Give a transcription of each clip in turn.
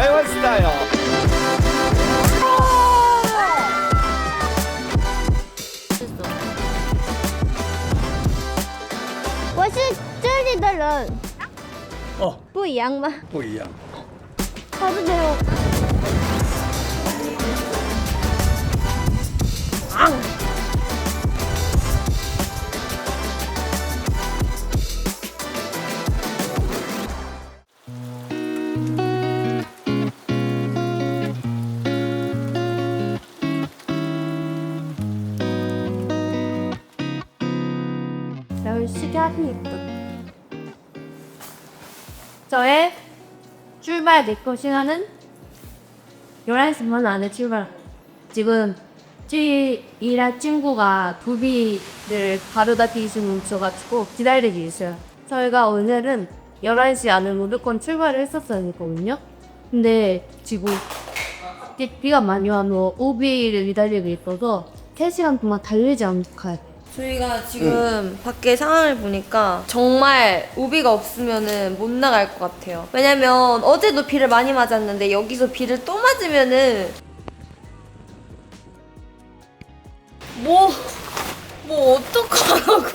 台湾 스타일. 我是这里的人，哦，不一样吗？不一样。他是没有。10시 합니다. 저의 출발 내거 시간은 11시 반 안에 출발. 지금 일할 친구가 두비를 바르다 뒤지고 있어가지고 기다리고 있어요. 저희가 오늘은 11시 안에 무조건 출발을 했었거든요. 근데 지금 비가 많이 와서 우비를 기다리고 있어서 3시간 동안 달리지 않고 가요. 저희가 지금 밖에 상황을 보니까 정말 우비가 없으면은 못 나갈 것 같아요. 왜냐면 어제도 비를 많이 맞았는데 여기서 비를 또 맞으면은 뭐 어떡하라고.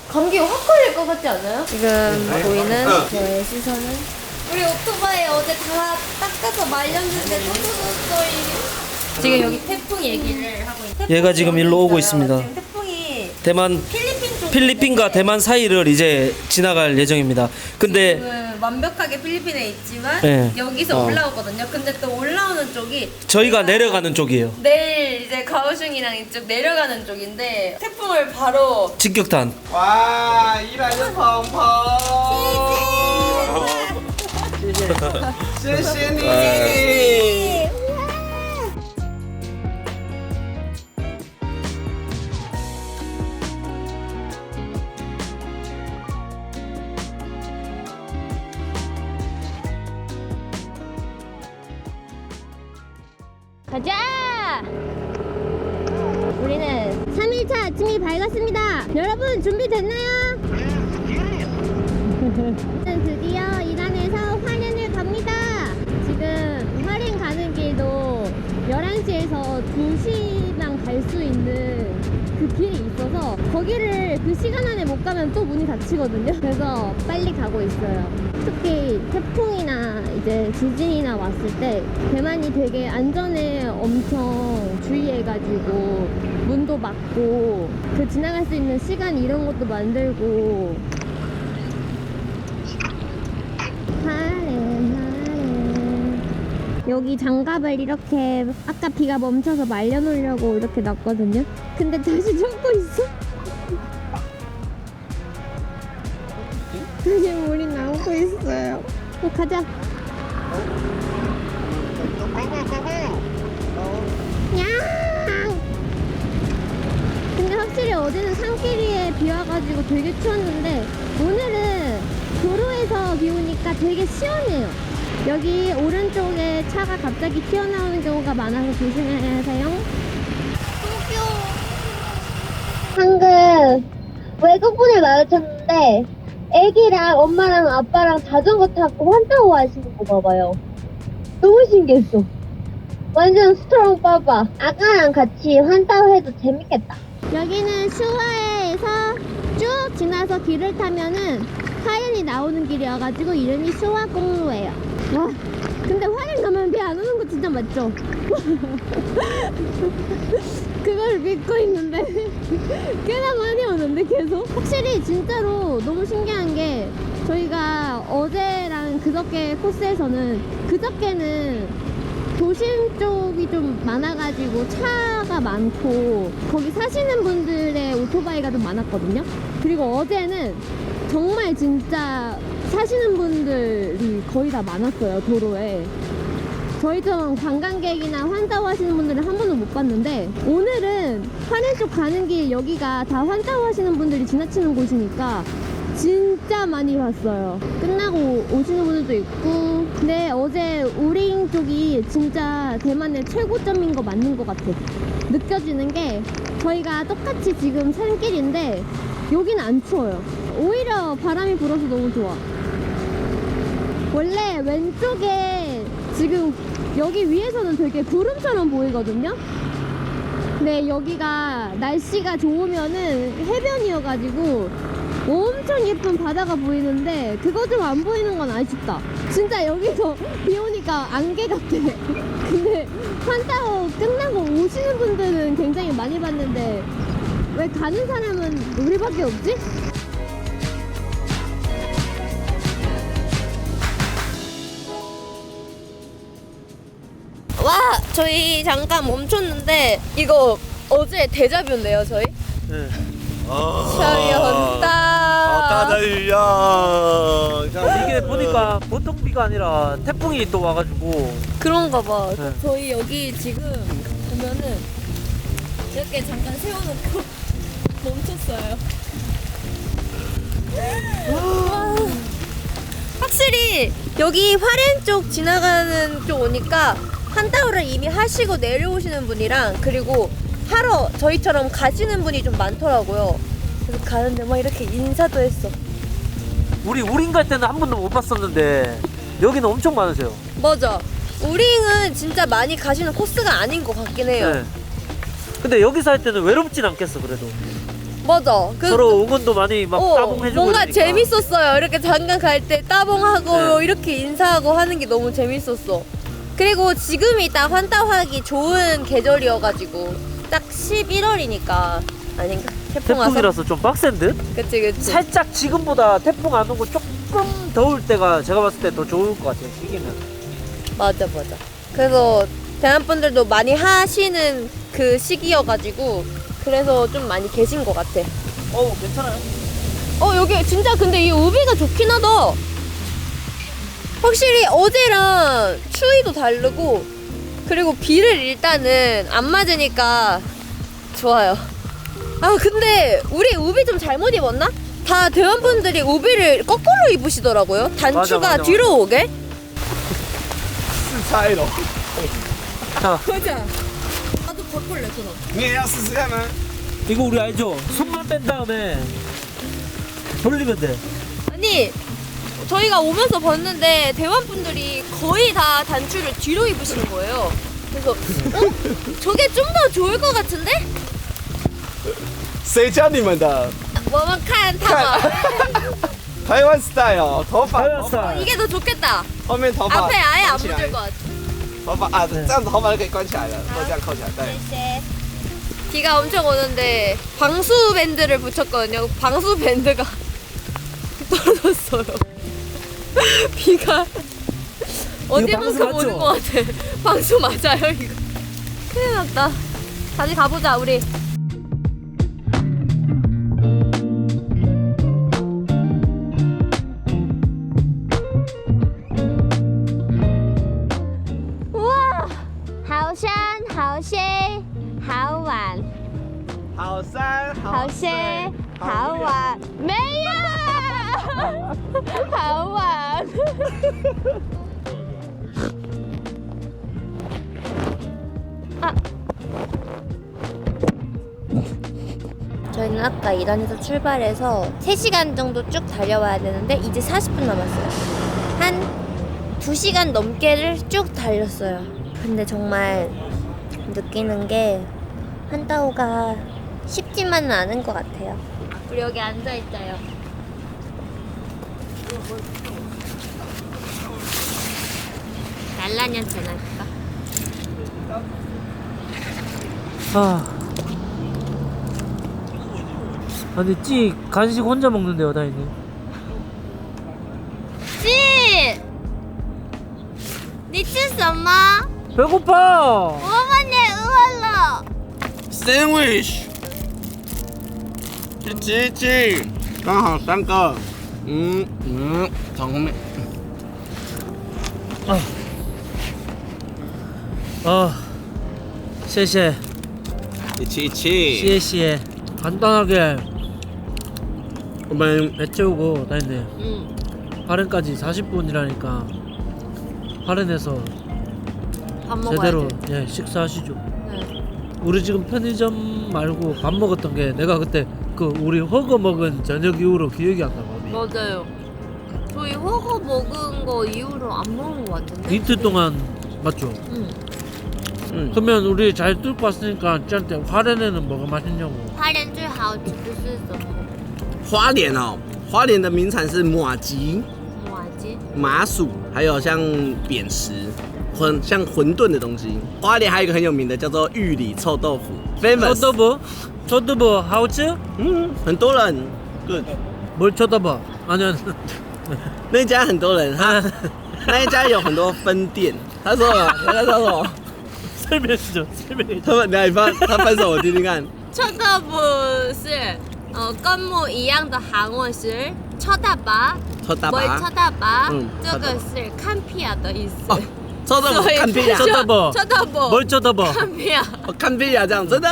감기 확 걸릴 것 같지 않아요? 지금 보이는 저의 시선은 우리 오토바이 어제 다 닦아서 말렸는데 또 젖었어요. 지금 여기 태풍 얘기를 하고 있어요. 얘가 지금 일로 오고 있습니다. 지금 태풍이 대만 필리핀 필리핀과 대만 사이를 이제 지나갈 예정입니다. 근데 지금 완벽하게 필리핀에 있지만 네. 여기서 올라오거든요. 근데 또 올라오는 쪽이 저희가 내려가는 쪽이에요. 내일 이제 가오슝이랑 이쪽 내려가는 쪽인데 태풍을 바로 직격탄. 와, 이라는 펑펑. 谢谢你。 가자! 우리는 3일차 아침이 밝았습니다. 여러분 준비됐나요? 드디어 이란에서 화롄을 갑니다. 지금 화롄 가는 길도 11시에서 2시만 갈 수 있는 그 길이 있어서 거기를 그 시간 안에 못 가면 또 문이 닫히거든요. 그래서 빨리 가고 있어요. 특히 태풍이나 이제 지진이나 왔을 때 대만이 되게 안전에 엄청 주의해가지고 문도 막고 그 지나갈 수 있는 시간 이런 것도 만들고. 여기 장갑을 이렇게 아까 비가 멈춰서 말려놓으려고 이렇게 놨거든요. 근데 다시 젖고 있어. 다시 물이 나오고 있어요. 가자. 냥! 근데 확실히 어제는 산길 위에 비 와가지고 되게 추웠는데 오늘은 도로에서 비 오니까 되게 시원해요. 여기 오른쪽에 차가 갑자기 튀어나오는 경우가 많아서 조심하세요. 방금 외국분을 마주쳤는데 애기랑 엄마랑 아빠랑 자전거 타고 환타고 하시는 거 봐봐요. 너무 신기했어. 완전 스트롱 빠빠. 아까랑 같이 환타고 해도 재밌겠다. 여기는 슈화에서 쭉 지나서 길을 타면은 화롄이 나오는 길이어가지고 이름이 슈화 공로예요. 와, 근데 화롄 가면 비 안 오는 거 진짜 맞죠? 그걸 믿고 있는데 꽤나 많이 오는데 계속. 확실히 진짜로 너무 신기한 게 저희가 어제랑 그저께 코스에서는 그저께는 도심 쪽이 좀 많아가지고 차가 많고 거기 사시는 분들의 오토바이가 좀 많았거든요. 그리고 어제는 정말 진짜 사시는 분들이 거의 다 많았어요, 도로에. 저희처럼 관광객이나 환타오 하시는 분들은 한 번도 못 봤는데 오늘은 화롄 쪽 가는 길 여기가 다 환타오 하시는 분들이 지나치는 곳이니까 진짜 많이 봤어요. 끝나고 오시는 분들도 있고. 근데 어제 우링 쪽이 진짜 대만의 최고점인 거 맞는 것 같아. 느껴지는 게 저희가 똑같이 지금 산길인데 여기는 안 추워요. 오히려 바람이 불어서 너무 좋아. 원래 왼쪽에 지금 여기 위에서는 되게 구름처럼 보이거든요. 근데 여기가 날씨가 좋으면은 해변이어가지고 엄청 예쁜 바다가 보이는데 그거 좀 안 보이는 건 아쉽다. 진짜 여기서 비 오니까 안개 같아. 근데 환타워 끝나고 오시는 분들은 굉장히 많이 봤는데 왜 가는 사람은 우리밖에 없지? 와, 저희 잠깐 멈췄는데 이거 어제 데자뷰인데요, 저희? 네. 샤이 온다. 따다리야. 이게 보니까 보통 비가 아니라 태풍이 또 와가지고. 그런가 봐. 네. 저희 여기 지금 보면은 이렇게 잠깐 세워놓고 멈췄어요. 와, 확실히 여기 화롄 쪽 지나가는 쪽 오니까 한타오를 이미 하시고 내려오시는 분이랑 그리고 하러 저희처럼 가시는 분이 좀 많더라고요. 그래서 가는데 막 이렇게 인사도 했어. 우리 우린 갈 때는 한 번도 못 봤었는데 여기는 엄청 많으세요. 맞아. 우링은 진짜 많이 가시는 코스가 아닌 것 같긴 해요. 네. 근데 여기서 할 때는 외롭진 않겠어 그래도. 맞아. 서로 응원도 많이 막 따봉해주고 뭔가 그러니까. 재밌었어요. 이렇게 잠깐 갈 때 따봉하고 네. 이렇게 인사하고 하는 게 너무 재밌었어. 그리고 지금이 딱 환타하기 좋은 계절이어가지고 딱 11월이니까 아닌가? 태풍 와서? 태풍이라서 좀 빡센 듯? 그치. 살짝 지금보다 태풍 안 오고 조금 더울 때가 제가 봤을 때 더 좋을 것 같아요 시기는. 맞아. 그래서 대한 분들도 많이 하시는 그 시기여가지고 그래서 좀 많이 계신 것 같아. 괜찮아요. 여기 진짜 근데 이 우비가 좋긴 하다. 확실히 어제랑 추위도 다르고 그리고 비를 일단은 안 맞으니까 좋아요. 아 근데 우리 우비 좀 잘못 입었나? 다 대원분들이 우비를 거꾸로 입으시더라고요. 단추가 맞아. 뒤로 오게. 차이로. 자 맞아. 나도 바꿀래 그럼. 你也要试试看吗？ 이거 우리 알죠? 손만 뺀 다음에 돌리면 돼. 아니 저희가 오면서 봤는데 대원분들이 거의 다 단추를 뒤로 입으시는 거예요. 그래서 저게 좀 더 좋을 것 같은데? 谁教你们的？ 뭐만 칸 타봐. 台湾 style，头发 台湾 style 。 이게 더 좋겠다. 后面头发 앞에 아예 안 绑起来 묻을 것 같아. 头发啊，这样子头发就可以关起来了，如果这样扣起来，对。 비가 엄청 오는데 방수 밴드를 붙였거든요. 방수 밴드가 떨어졌어요. 비가 어디만큼 방수 오는 맞죠? 것 같아. 방수 맞아요 이거. 큰일 났다. 다시 가보자 우리. 우와! 好山好水好玩好山好水好玩没有好玩 저희는 아까 일원에서 출발해서 3시간 정도 쭉 달려와야 되는데 이제 40분 남았어요. 한 2시간 넘게를 쭉 달렸어요. 근데 정말 느끼는 게 한타오가 쉽지만은 않은 것 같아요. 우리 여기 앉아있자요. 날라니한테 날까? 아니 찌 간식 혼자 먹는데요 다이님. 鸡，你吃什么？ 배고파. 我们也饿了。 sandwich，去吃一吃，刚好3个。从后面。 谢谢一起一起。谢谢. 간단하게 我们 배 채우고 다니네. 응. 화롄까지 40분이라니까 화롄에서 밥 먹어야 제대로 돼. 식사하시죠. 네. 우리 지금 편의점 말고 밥 먹었던 게 내가 그때 그 우리 허거 먹은 저녁 이후로 기억이 안 나. 밥이. 맞아요. 저희 허거 또 먹은 거 이후로 안 먹은 거 같은데? 이틀 동안 맞죠? 응. 그러면 우리 잘 뚫고 왔으니까 짠때 화련에는 뭐가 맛있냐고. 花莲最好吃的是什么？花莲哦，花莲的名产是麻吉、麻糬。麻薯，还有像扁食，像馄饨的东西。花莲还有一个很有名的叫做玉里臭豆腐 ，famous。 쳐다봐好吃? 很多人 good。 뭘 쳐다봐? 아니야. 那一家很多人，那一家有很多分店。他说什么？他说什么？ 설명해주죠. 설명해줘. 他们来他分手我听听看。 쳐다보是跟木一样的韩文是쳐다봐。 뭘 쳐다봐？ 这个是看屁啊的意思。哦，臭豆腐看屁啊， 쳐다봐. 쳐다봐。 뭘 쳐다봐? 看屁啊。看屁啊，这样真的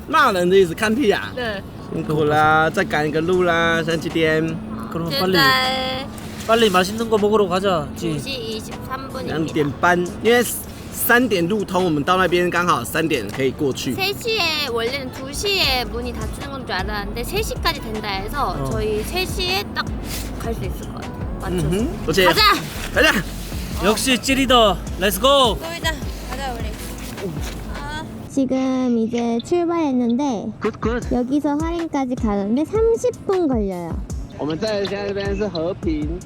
骂人的意思，看屁啊。对。辛苦啦，再赶一个路啦，现在几点？ 그럼 现在 빨리 맛있는 거 먹으러 가자. 2시 2 23분입니다. 点半，因为3点路通，我们到那边刚好3点可以过去。 3시에 원래는 2시에 문이 닫히는 건 줄 알았는데 3시까지 된다 해서 저희 3시에 딱 갈 수 있을 것 같아요. 맞춰서. 而且 가자! 가자。 역시 찌리더. Let's go. 또이다. 가자 우리. 지금 이제 출발했는데 여기서 화롄까지 가는데 30분 걸려요. 我们在现在这边是和平。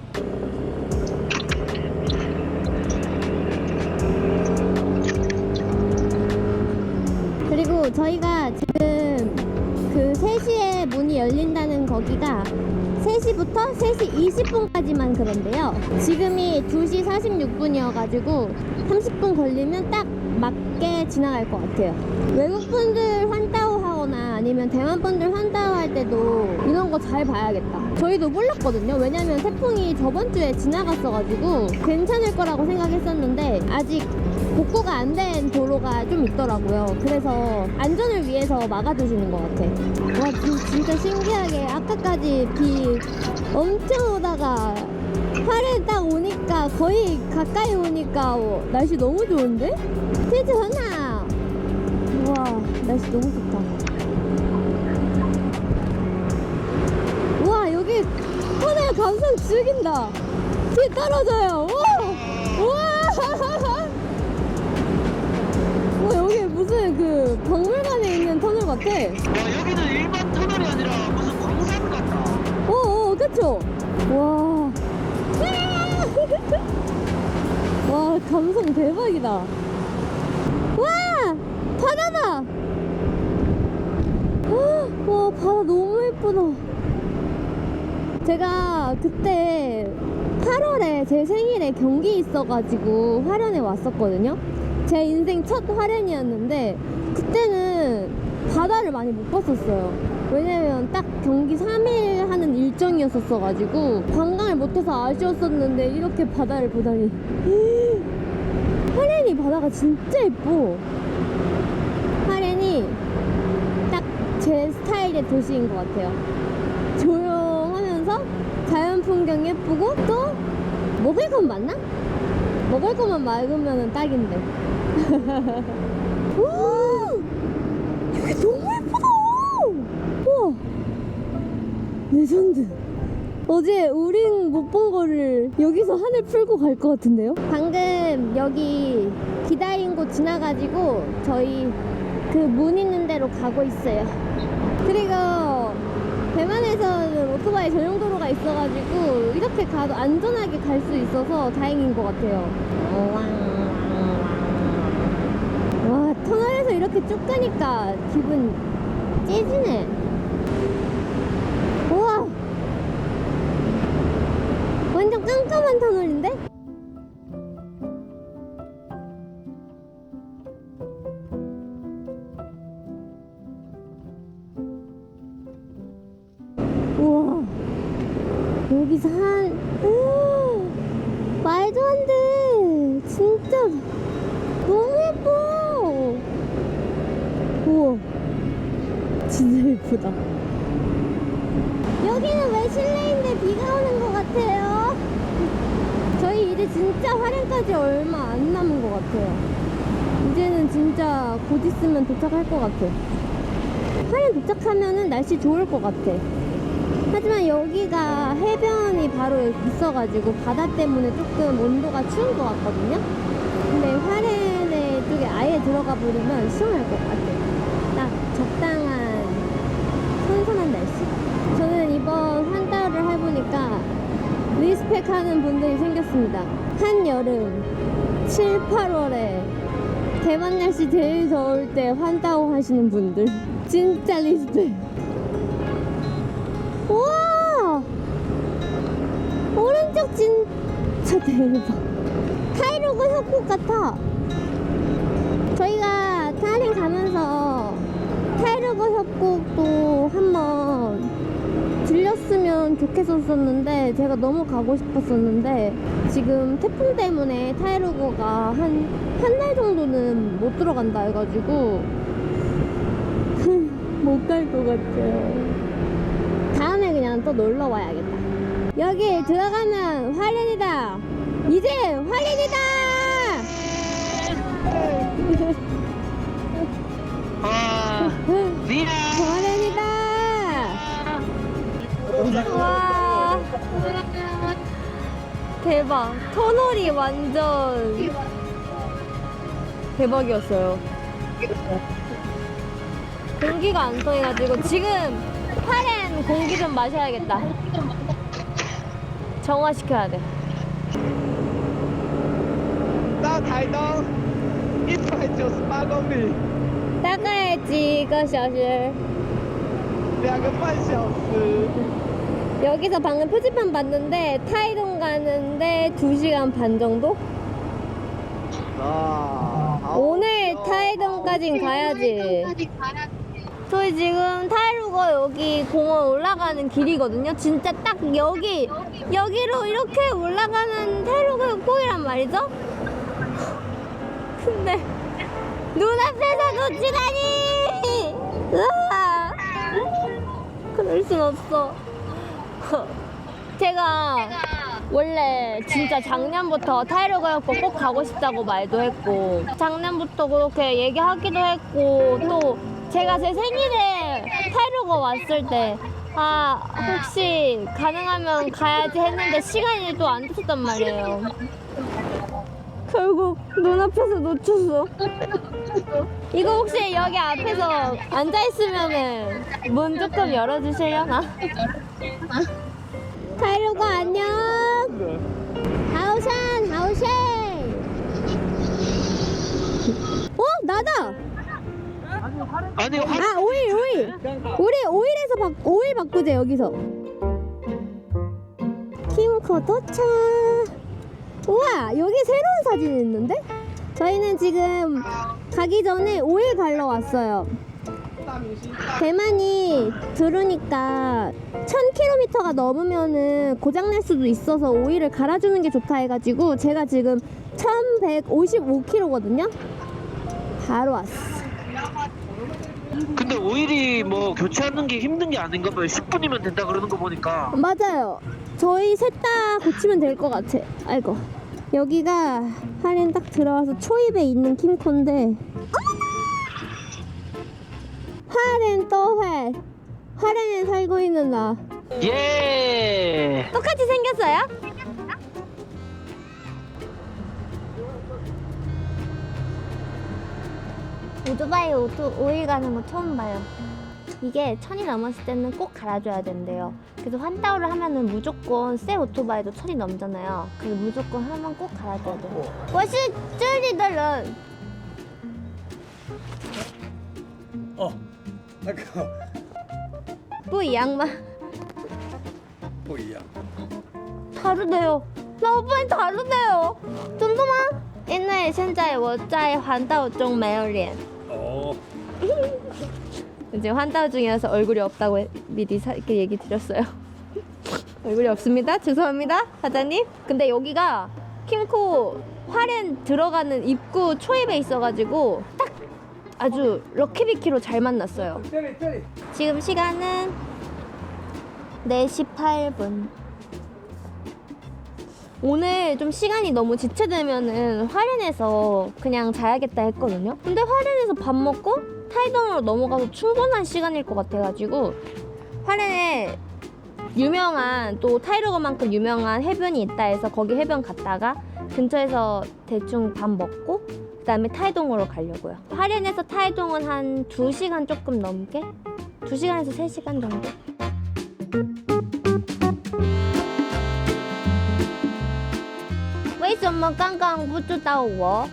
그리고 저희가 지금 그 3시에 문이 열린다는 거기가 3시부터 3시 20분까지만 그런데요. 지금이 2시 46분이어가지고 30분 걸리면 딱 맞게 지나갈 것 같아요. 외국분들 환따오 하거나 아니면 대만분들 환따오 할 때도 이런 거 잘 봐야겠다. 저희도 몰랐거든요. 왜냐면 태풍이 저번 주에 지나갔어가지고 괜찮을 거라고 생각했었는데 아직 복구가 안 된 도로가 좀 있더라고요. 그래서 안전을 위해서 막아주시는 것 같아. 와, 진짜 신기하게 아까까지 비 엄청 오다가 화롄 딱 오니까 거의 가까이 오니까 날씨 너무 좋은데? 텐트 하나! 우와, 날씨 너무 좋다. 우와, 여기 하늘 감성 죽인다. 뒤 떨어져요. 우와! 여기 무슨 그 박물관에 있는 터널 같아. 와 여기는 일반 터널이 아니라 무슨 광산 같다. 오, 그쵸? 와. 와, 감성 대박이다. 와! 바다다! 와, 바다 너무 예쁘다. 제가 그때 8월에 제 생일에 경기 있어가지고 화련에 왔었거든요. 제 인생 첫 화련이었는데 그때는 바다를 많이 못 봤었어요. 왜냐면 딱 경기 3일 하는 일정이었었어가지고 관광을 못해서 아쉬웠었는데 이렇게 바다를 보다니 화련이 바다가 진짜 예뻐. 화련이 딱 제 스타일의 도시인 것 같아요. 조용하면서 자연 풍경 예쁘고 또 먹을 건 많나? 먹을 것만 먹으면 딱인데. 오! 여기 너무 예쁘다! 우와! 레전드! 어제 우린 못 본 거를 여기서 하늘 풀고 갈 것 같은데요? 방금 여기 기다린 곳 지나가지고 저희 그 문 있는 데로 가고 있어요. 그리고 대만에서는 오토바이 전용 도로가 있어가지고 이렇게 가도 안전하게 갈 수 있어서 다행인 것 같아요. 와, 터널에서 이렇게 쭉 가니까 기분 째지네. 우와, 완전 깜깜한 터널인데? 우와, 여기서 말도 안 돼. 진짜 너무 예뻐. 우와, 진짜 예쁘다. 여기는 왜 실내인데 비가 오는 것 같아요? 저희 이제 진짜 화롄까지 얼마 안 남은 것 같아요. 이제는 진짜 곧 있으면 도착할 것 같아. 화롄 도착하면은 날씨 좋을 것 같아. 하지만 여기가 해변이 바로 있어가지고 바다 때문에 조금 온도가 추운 것 같거든요. 근데 화롄에 쪽에 아예 들어가 버리면 시원할 것 같아요. 딱 적당한 선선한 날씨. 저는 이번 환따오를 해보니까 리스펙하는 분들이 생겼습니다. 한여름 7, 8월에 대만 날씨 제일 더울 때 환따오 하시는 분들 진짜 리스펙. 우와, 오른쪽 진짜 대박. 타이로그 협곡 같아. 저희가 타이랜 가면서 타이로그 협곡도 한번 들렸으면 좋겠었는데 제가 너무 가고 싶었었는데 지금 태풍 때문에 타이로그가 한 달 정도는 못 들어간다 해가지고 못 갈 것 같아요. 다음에 그냥 또 놀러 와야겠다. 여기 들어가면 화롄이다. 이제 화롄이다. 화롄이다. 와, 대박. 터널이 완전 대박이었어요. 공기가 안 통해가지고 지금 화롄 공기 좀 마셔야겠다. 정화시켜야 돼. 到台东198公里， 大概几个小时? 2个半小时。 여기서 방금 표지판 봤는데 타이동 가는데 2시간 반 정도? 오늘 타이동까진 가야지. 저희 지금 타이루거 여기 공원 올라가는 길이거든요. 진짜 딱 여기로 이렇게 올라가는 타이루거 꼭이란 말이죠. 근데 눈앞에서 놓치다니! 으아! 그럴 순 없어. 제가 원래 진짜 작년부터 타이루거 협곡 꼭 가고 싶다고 말도 했고 작년부터 그렇게 얘기하기도 했고 또 제가 제 생일에 타이루거 왔을 때 혹시 가능하면 가야지 했는데 시간이 또 안 됐었단 말이에요. 결국 눈앞에서 놓쳤어. 이거 혹시 여기 앞에서 앉아있으면은 문 조금 열어주시려나? 타이루거 안녕. 하오산 하오쉐. 나다. 아니 오일. 우리 오일 바꾸자 여기서. 킴코 도착. 우와, 여기 새로운 사진이 있는데? 저희는 지금 가기 전에 오일 갈러 왔어요. 대만이 들으니까 1000km가 넘으면은 고장날 수도 있어서 오일을 갈아주는 게 좋다 해가지고 제가 지금 1155km거든요? 바로 왔어. 근데 오일이 뭐 교체하는 게 힘든 게 아닌가 봐요. 10분이면 된다 그러는 거 보니까. 맞아요. 저희 셋 다 고치면 될 것 같아. 아이고. 여기가 화롄 딱 들어와서 초입에 있는 킴코인데 화롄 또회. 화롄에 살고 있는 나. 예. 똑같이 생겼어요? 오토바이 오일 가는 거 처음 봐요. 이게 1000이 넘었을 때는 꼭 갈아줘야 된대요. 그래서 환따오를 하면은 무조건 새 오토바이도 1000이 넘잖아요. 그래서 무조건 하면 꼭 갈아줘야 돼요. 我是这里的人. 那个不一样吗?不一样。 다르대요. 라오빠는 다르대요. 真的吗?因为现在我在环岛中没有脸. 이제 환따오 중이라서 얼굴이 없다고 미리 이렇게 얘기 드렸어요. 얼굴이 없습니다. 죄송합니다, 사장님. 근데 여기가 킴코 화롄 들어가는 입구 초입에 있어가지고 딱 아주 럭키비키로 잘 만났어요. 지금 시간은 4시 8분. 오늘 좀 시간이 너무 지체되면은 화롄에서 그냥 자야겠다 했거든요. 근데 화롄에서 밥 먹고 타이동으로 넘어가서 충분한 시간일 것 같아가지고 화롄에 유명한 또 타이로그만큼 유명한 해변이 있다 해서 거기 해변 갔다가 근처에서 대충 밥 먹고 그 다음에 타이동으로 가려고요. 화련에서 타이동은 한 2시간 조금 넘게? 2시간에서 3시간 정도? 为什么刚刚不知道我？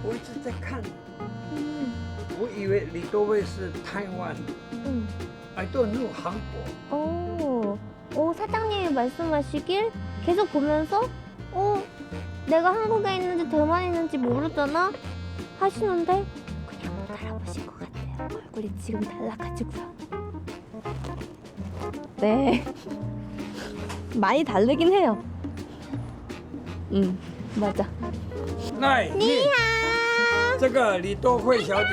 我一直在看，我以为李多惠是台湾，I don't know 한국。 사장님이 말씀하시길 계속 보면서 내가 한국에 있는지 대만에 있는지 모르잖아 하시는데 그냥 못 알아보신 것 같아요. 얼굴이 지금 달라가지고요. 네 많이 다르긴 해요. 맞아. 来，你这个李多惠小姐，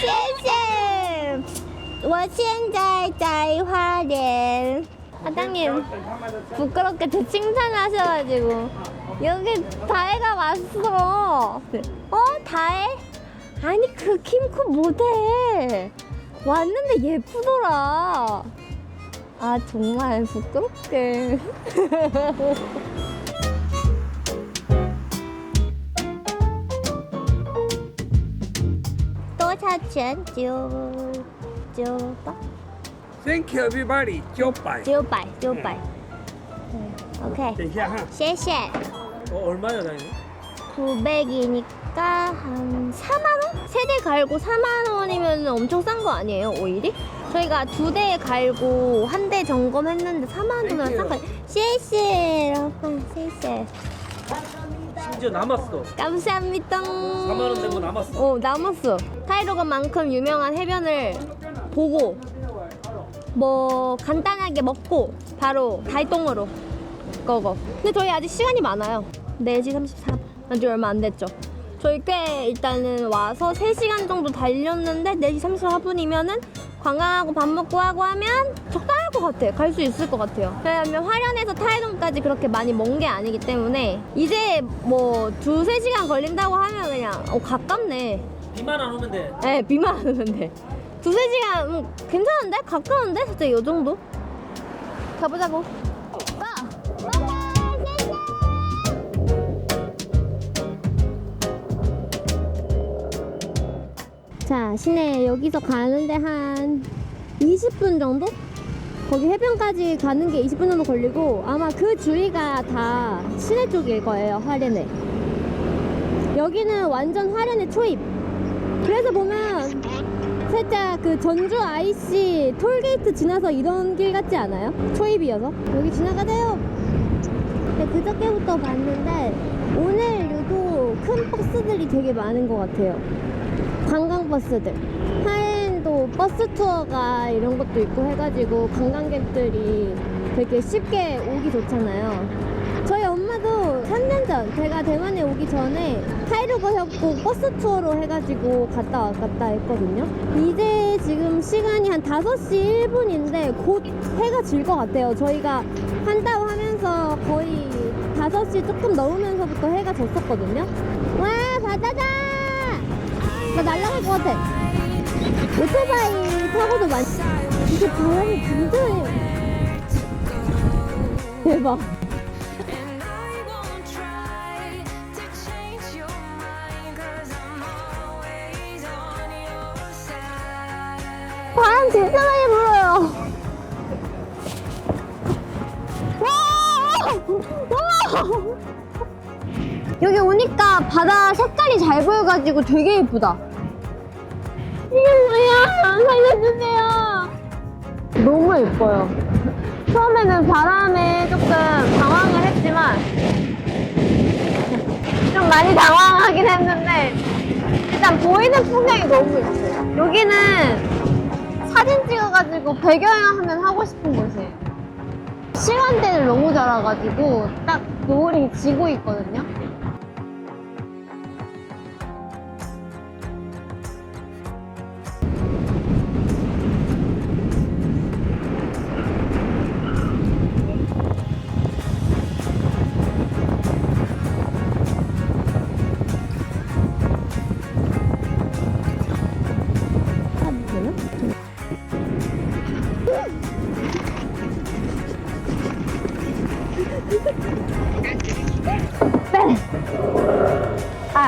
谢谢. 我现在在花莲. 사장님 부끄럽게 저 칭찬하셔가지고 여기 다혜가 왔어. 다혜? 아니 그 킴코 모델 왔는데 예쁘더라. 아 정말 부끄럽게.多少钱？900 Thank you everybody，900。 900. 오케이. 等一下哈，谢谢. 얼마야 다니? 900이니까 한 4만원? 세대 갈고 4만원이면 엄청 싼 거 아니에요, 오일이? 저희가 2대 갈고 1대 점검했는데 4만원 정도면 싼 거예요. 谢谢, 여러분, 谢谢. 심지어 남았어. 감사합니다. 4만 원 낸 거 남았어. 남았어. 타이로그만큼 유명한 해변을 보고 뭐 간단하게 먹고 바로 달동으로 고고. 근데 저희 아직 시간이 많아요. 4시 34분. 아직 얼마 안 됐죠. 저희 꽤 일단은 와서 3시간 정도 달렸는데 4시 34분이면은 관광하고 밥 먹고 하고 하면 적당할 것 같아요. 갈 수 있을 것 같아요. 왜냐면 화련에서 타이동까지 그렇게 많이 먼 게 아니기 때문에 이제 뭐 2-3시간 걸린다고 하면 그냥 가깝네. 비만 안 오면 돼. 네, 비만 안 오면 돼. 2-3시간 괜찮은데? 가까운데? 진짜 이 정도? 가보자고. 자, 시내 여기서 가는데 한 20분 정도? 거기 해변까지 가는 게 20분 정도 걸리고 아마 그 주위가 다 시내 쪽일 거예요, 화련에. 여기는 완전 화련의 초입. 그래서 보면 살짝 그 전주 IC 톨게이트 지나서 이런 길 같지 않아요? 초입이어서. 여기 지나가세요. 네, 그저께부터 봤는데 오늘 유독 큰 버스들이 되게 많은 것 같아요. 관광버스들. 하엔도 버스 투어가 이런 것도 있고 해가지고 관광객들이 되게 쉽게 오기 좋잖아요. 저희 엄마도 3년 전 제가 대만에 오기 전에 타이로그 협곡 버스 투어로 해가지고 갔다 왔다 했거든요. 이제 지금 시간이 한 5시 1분인데 곧 해가 질 것 같아요. 저희가 한다고 하면서 거의 5시 조금 넘으면서부터 해가 졌었거든요. 와, 바다다! 나 날아갈 것 같아. 오토바이 타고도 많이. 이게 바람이 굉장히 대박. 바람 진짜 많이 불어요. 와! 여기 오니까 바다 색깔이 잘 보여가지고 되게 예쁘다. 이게 뭐야? 살려주세요. 너무 예뻐요. 처음에는 바람에 조금 당황을 했지만 좀 많이 당황하긴 했는데 일단 보이는 풍경이 너무 예뻐요. 여기는 사진 찍어가지고 배경화면 하고 싶은 곳이에요. 시간대를 너무 잘 와가지고 딱 노을이 지고 있거든요.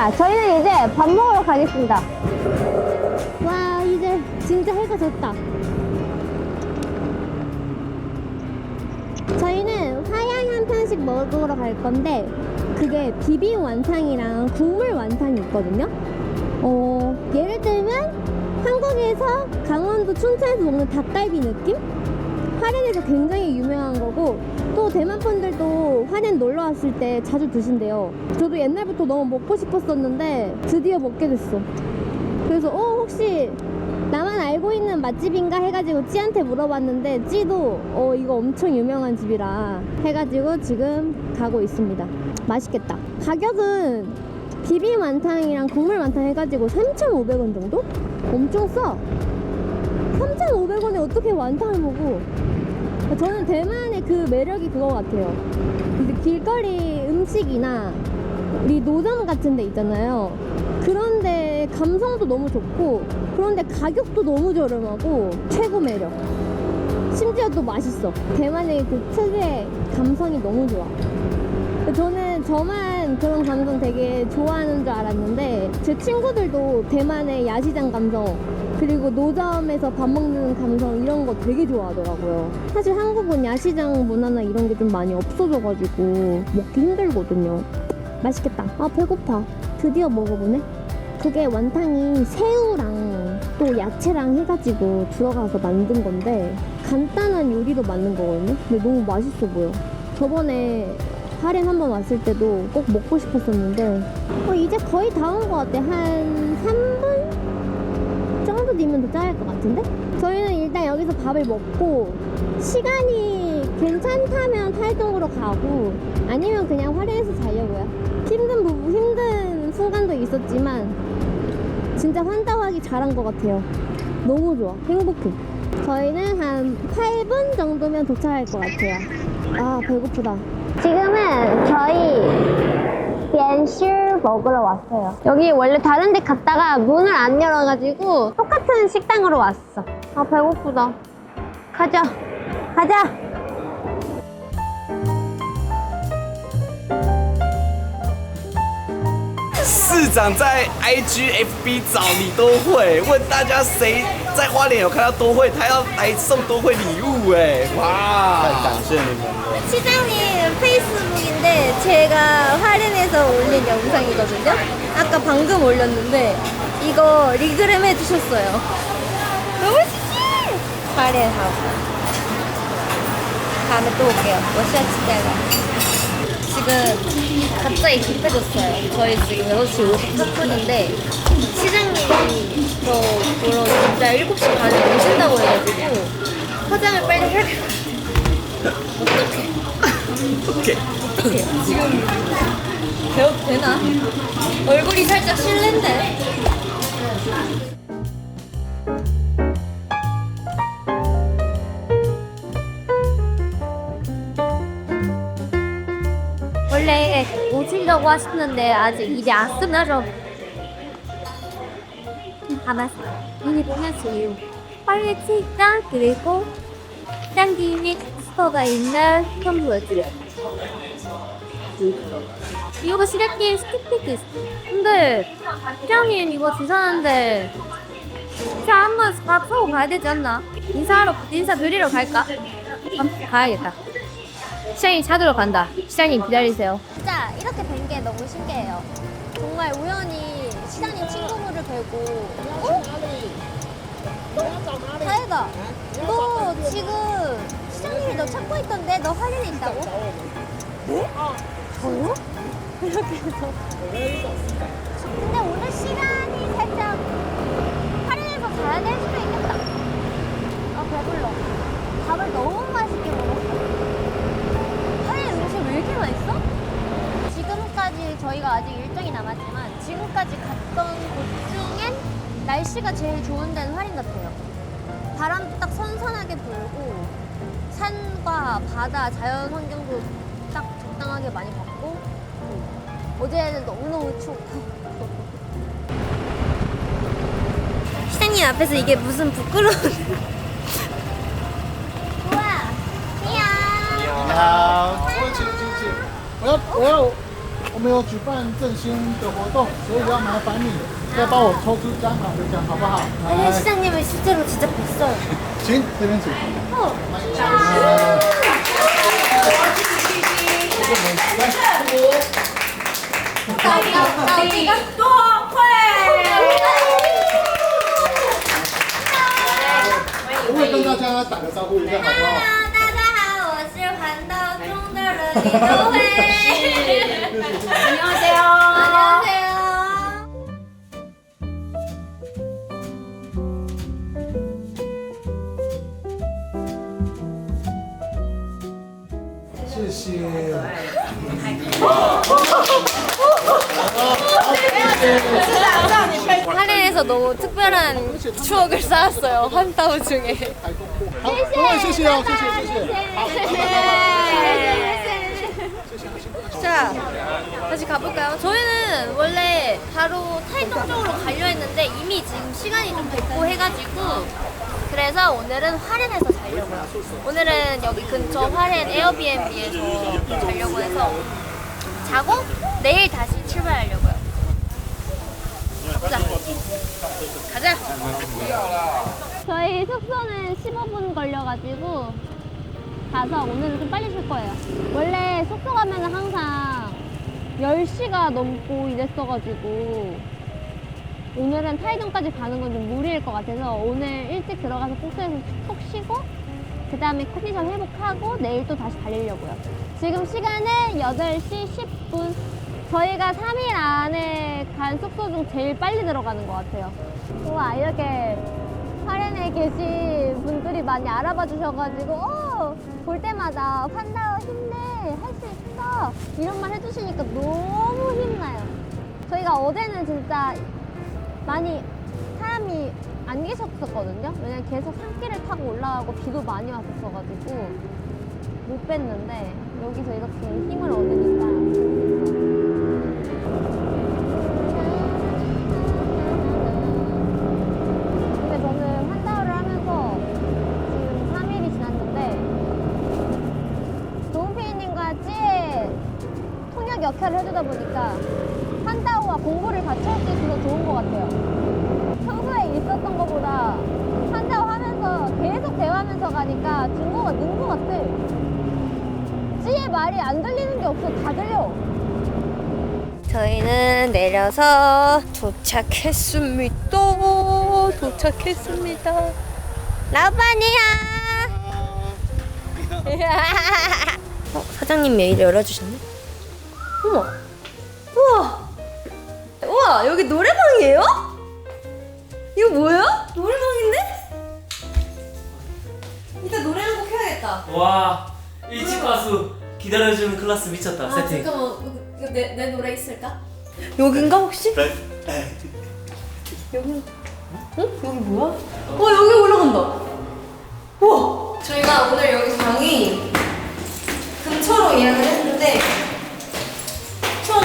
자, 저희는 이제 밥 먹으러 가겠습니다. 와, 이제 진짜 해가 졌다. 저희는 화양 한 편씩 먹으러 갈 건데 그게 비빔 완탕이랑 국물 완탕이 있거든요. 예를 들면 한국에서 강원도 춘천에서 먹는 닭갈비 느낌? 화롄에서 굉장히 유명한 거고 또 대만 분들도 화롄 놀러 왔을 때 자주 드신대요. 저도 옛날부터 너무 먹고 싶었었는데 드디어 먹게 됐어. 그래서 혹시 나만 알고 있는 맛집인가 해가지고 찌한테 물어봤는데 찌도 이거 엄청 유명한 집이라 해가지고 지금 가고 있습니다. 맛있겠다. 가격은 비빔 완탕이랑 국물 완탕 해가지고 3,500원 정도? 엄청 싸. 3,500원에 어떻게 완탕을 먹어? 저는 대만의 그 매력이 그거 같아요. 이제 길거리 음식이나 우리 노점 같은 데 있잖아요. 그런데 감성도 너무 좋고 그런데 가격도 너무 저렴하고 최고 매력. 심지어 또 맛있어. 대만의 그 특유의 감성이 너무 좋아. 저는 저만 그런 감성 되게 좋아하는 줄 알았는데 제 친구들도 대만의 야시장 감성 그리고 노점에서 밥 먹는 감성 이런 거 되게 좋아하더라고요. 사실 한국은 야시장 문화나 이런 게 좀 많이 없어져가지고 먹기 힘들거든요. 맛있겠다. 아, 배고파. 드디어 먹어보네. 그게 완탕이 새우랑 또 야채랑 해가지고 들어가서 만든 건데 간단한 요리로 만든 거거든요. 근데 너무 맛있어 보여. 저번에 화롄 한번 왔을 때도 꼭 먹고 싶었었는데 이제 거의 다 온 것 같아. 한 3분 정도 뒤면 도착할 것 같은데? 저희는 일단 여기서 밥을 먹고 시간이 괜찮다면 탈동으로 가고 아니면 그냥 화롄에서 자려고요. 힘든 순간도 있었지만 진짜 환장하기 잘한 것 같아요. 너무 좋아. 행복해. 저희는 한 8분 정도면 도착할 것 같아요. 아, 배고프다. 지금은 저희 벤슈 먹으러 왔어요. 여기 원래 다른 데 갔다가 문을 안 열어가지고 똑같은 식당으로 왔어. 아, 배고프다. 가자. 가자. 市长在 IGFB 找李多惠，问大家谁在花莲有看到多惠，他要来送多惠礼物哎！哇，感谢你们了。 시장님 페이스북인데 제가 화롄에서 올린 영상이거든요. 아까 방금 올렸는데 이거 리그램 해주셨어요. 너무 신기해. 화롄 하고 다음에 또 올게요. 워시아치다가 지금 갑자기 급해졌어요. 저희 지금 6시 54분인데 시장님이 저 보러 진짜 7시 반에 오신다고 해가지고 화장을 빨리 해야 될 것 같아요. 어떡해. 지금 배워도 되나? 얼굴이 살짝 실례인데. 원래 오시려고 하셨는데 아직 일이 안 끝나서 알았어. 일이 끝났어요. 빨리 식당 그리고 시장님이 스토어가 있는 편 보여드려. 이거 시장님 스티커도 있어. 근데 시장님 이거 주셨는데 자 한번 밥 사고 가야 되지 않나? 인사 드리러 갈까? 가야겠다. 시장님 찾으러 간다. 시장님 기다리세요. 진짜 이렇게 된 게 너무 신기해요. 정말 우연히 시장님 친구분을 뵈고 다혜가 너 지금 시장님이 너 찾고 있던데 너 화롄에 있다고? 네? 저요? 이렇게 해서 근데 오늘 시간이 살짝 화롄에서 자야 될 수도 있겠다. 아, 배불러. 밥을 너무 맛있게 먹었어. 음식 왜 이렇게 맛있어? 지금까지 저희가 아직 일정이 남았지만 지금까지 갔던 곳 중엔 날씨가 제일 좋은 데는 화롄 같아요. 바람도 딱 선선하게 불고 산과 바다, 자연 환경도 딱 적당하게 많이 봤고 어제는 너무너무 추웠고 시장님 앞에서 이게 무슨 부끄러운 우와, 안녕. 你好，我要请进去。我要我们有举办振兴的活动，所以要麻烦你再帮我抽出1张好的奖，好不好？ 아니 시장님을 실제로 진짜 뵀어요. 请这边请。 我会跟大家打个招呼一下，好不好？大家好，我是环岛中的人李多惠。 안녕하세요. 안녕하세요. 谢谢。 할인에서 너무 특별한 추억을 쌓았어요. 환타오 중에. 好，谢谢哦，谢谢谢谢。好，자, 다시 가볼까요? 저희는 원래 바로 타이동 쪽으로 가려 했는데 이미 지금 시간이 좀 됐고 해가지고 그래서 오늘은 화롄에서 자려고요. 오늘은 여기 근처 화롄 에어비앤비에서 자려고 해서 자고 내일 다시 출발하려고요. 가보자. 가자. 저희 숙소는 15분 걸려가지고 가서 오늘은 좀 빨리 쉴 거예요. 원래 숙소 가면은 항상 10시가 넘고 이랬어가지고 오늘은 타이동까지 가는 건 좀 무리일 것 같아서 오늘 일찍 들어가서 숙소에서 푹 쉬고 그 다음에 컨디션 회복하고 내일 또 다시 달리려고요. 지금 시간은 8시 10분. 저희가 3일 안에 간 숙소 중 제일 빨리 들어가는 것 같아요. 우와, 이렇게 화롄에 계신 분들이 많이 알아봐 주셔가지고 볼 때마다 환다오 힘내, 할 수 있어 이런 말 해주시니까 너무 힘나요. 저희가 어제는 진짜 많이 사람이 안 계셨었거든요. 왜냐면 계속 산길을 타고 올라가고 비도 많이 왔었어가지고 못 뺐는데 여기서 이렇게 힘을 얻으니까 근데 저는 환다오를 하면서 지금 3일이 지났는데 도훈피디님과 찌의 통역 역할을 해주다 보니까 환다오와 공부를 같이 할 수 있어서 좋은 것 같아요. 평소에 있었던 것보다 환다오 하면서 계속 대화하면서 가니까 중국어가 는 것 같아. 찌의 말이 안 들리는 게 없어. 다 들려. 저희는 내려서 도착했습니다. 라반이야. 사장님 메일 열어주셨네. 어머. 우와. 우와, 여기 노래방이에요? 이거 뭐야? 노래방인데? 이따 노래 한 곡 해야겠다. 와 일찍 가수 기다려주는 클래스 미쳤다. 세팅. 잠깐만, 이거 내 노래 있을까? 여긴가 혹시? 여기. 어? 여기 뭐야? 여기 올라간다. 우와. 저희가 오늘 여기 방이 근처로 예약을 했는데 총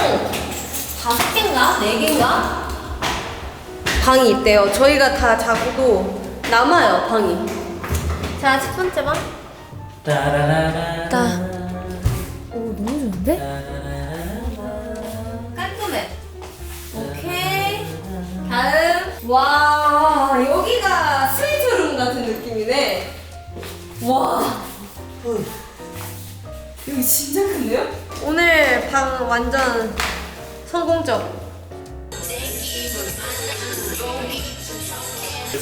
5개인가? 4개인가? 방이 있대요. 저희가 다 자고도 남아요, 방이. 자, 첫 번째 방. 따라라라. 오, 너무 좋은데? 깔끔해. 오케이. 다음. 와, 여기가 스위트룸 같은 느낌이네. 와. 여기 진짜 큰데요? 오늘 방 완전 성공적.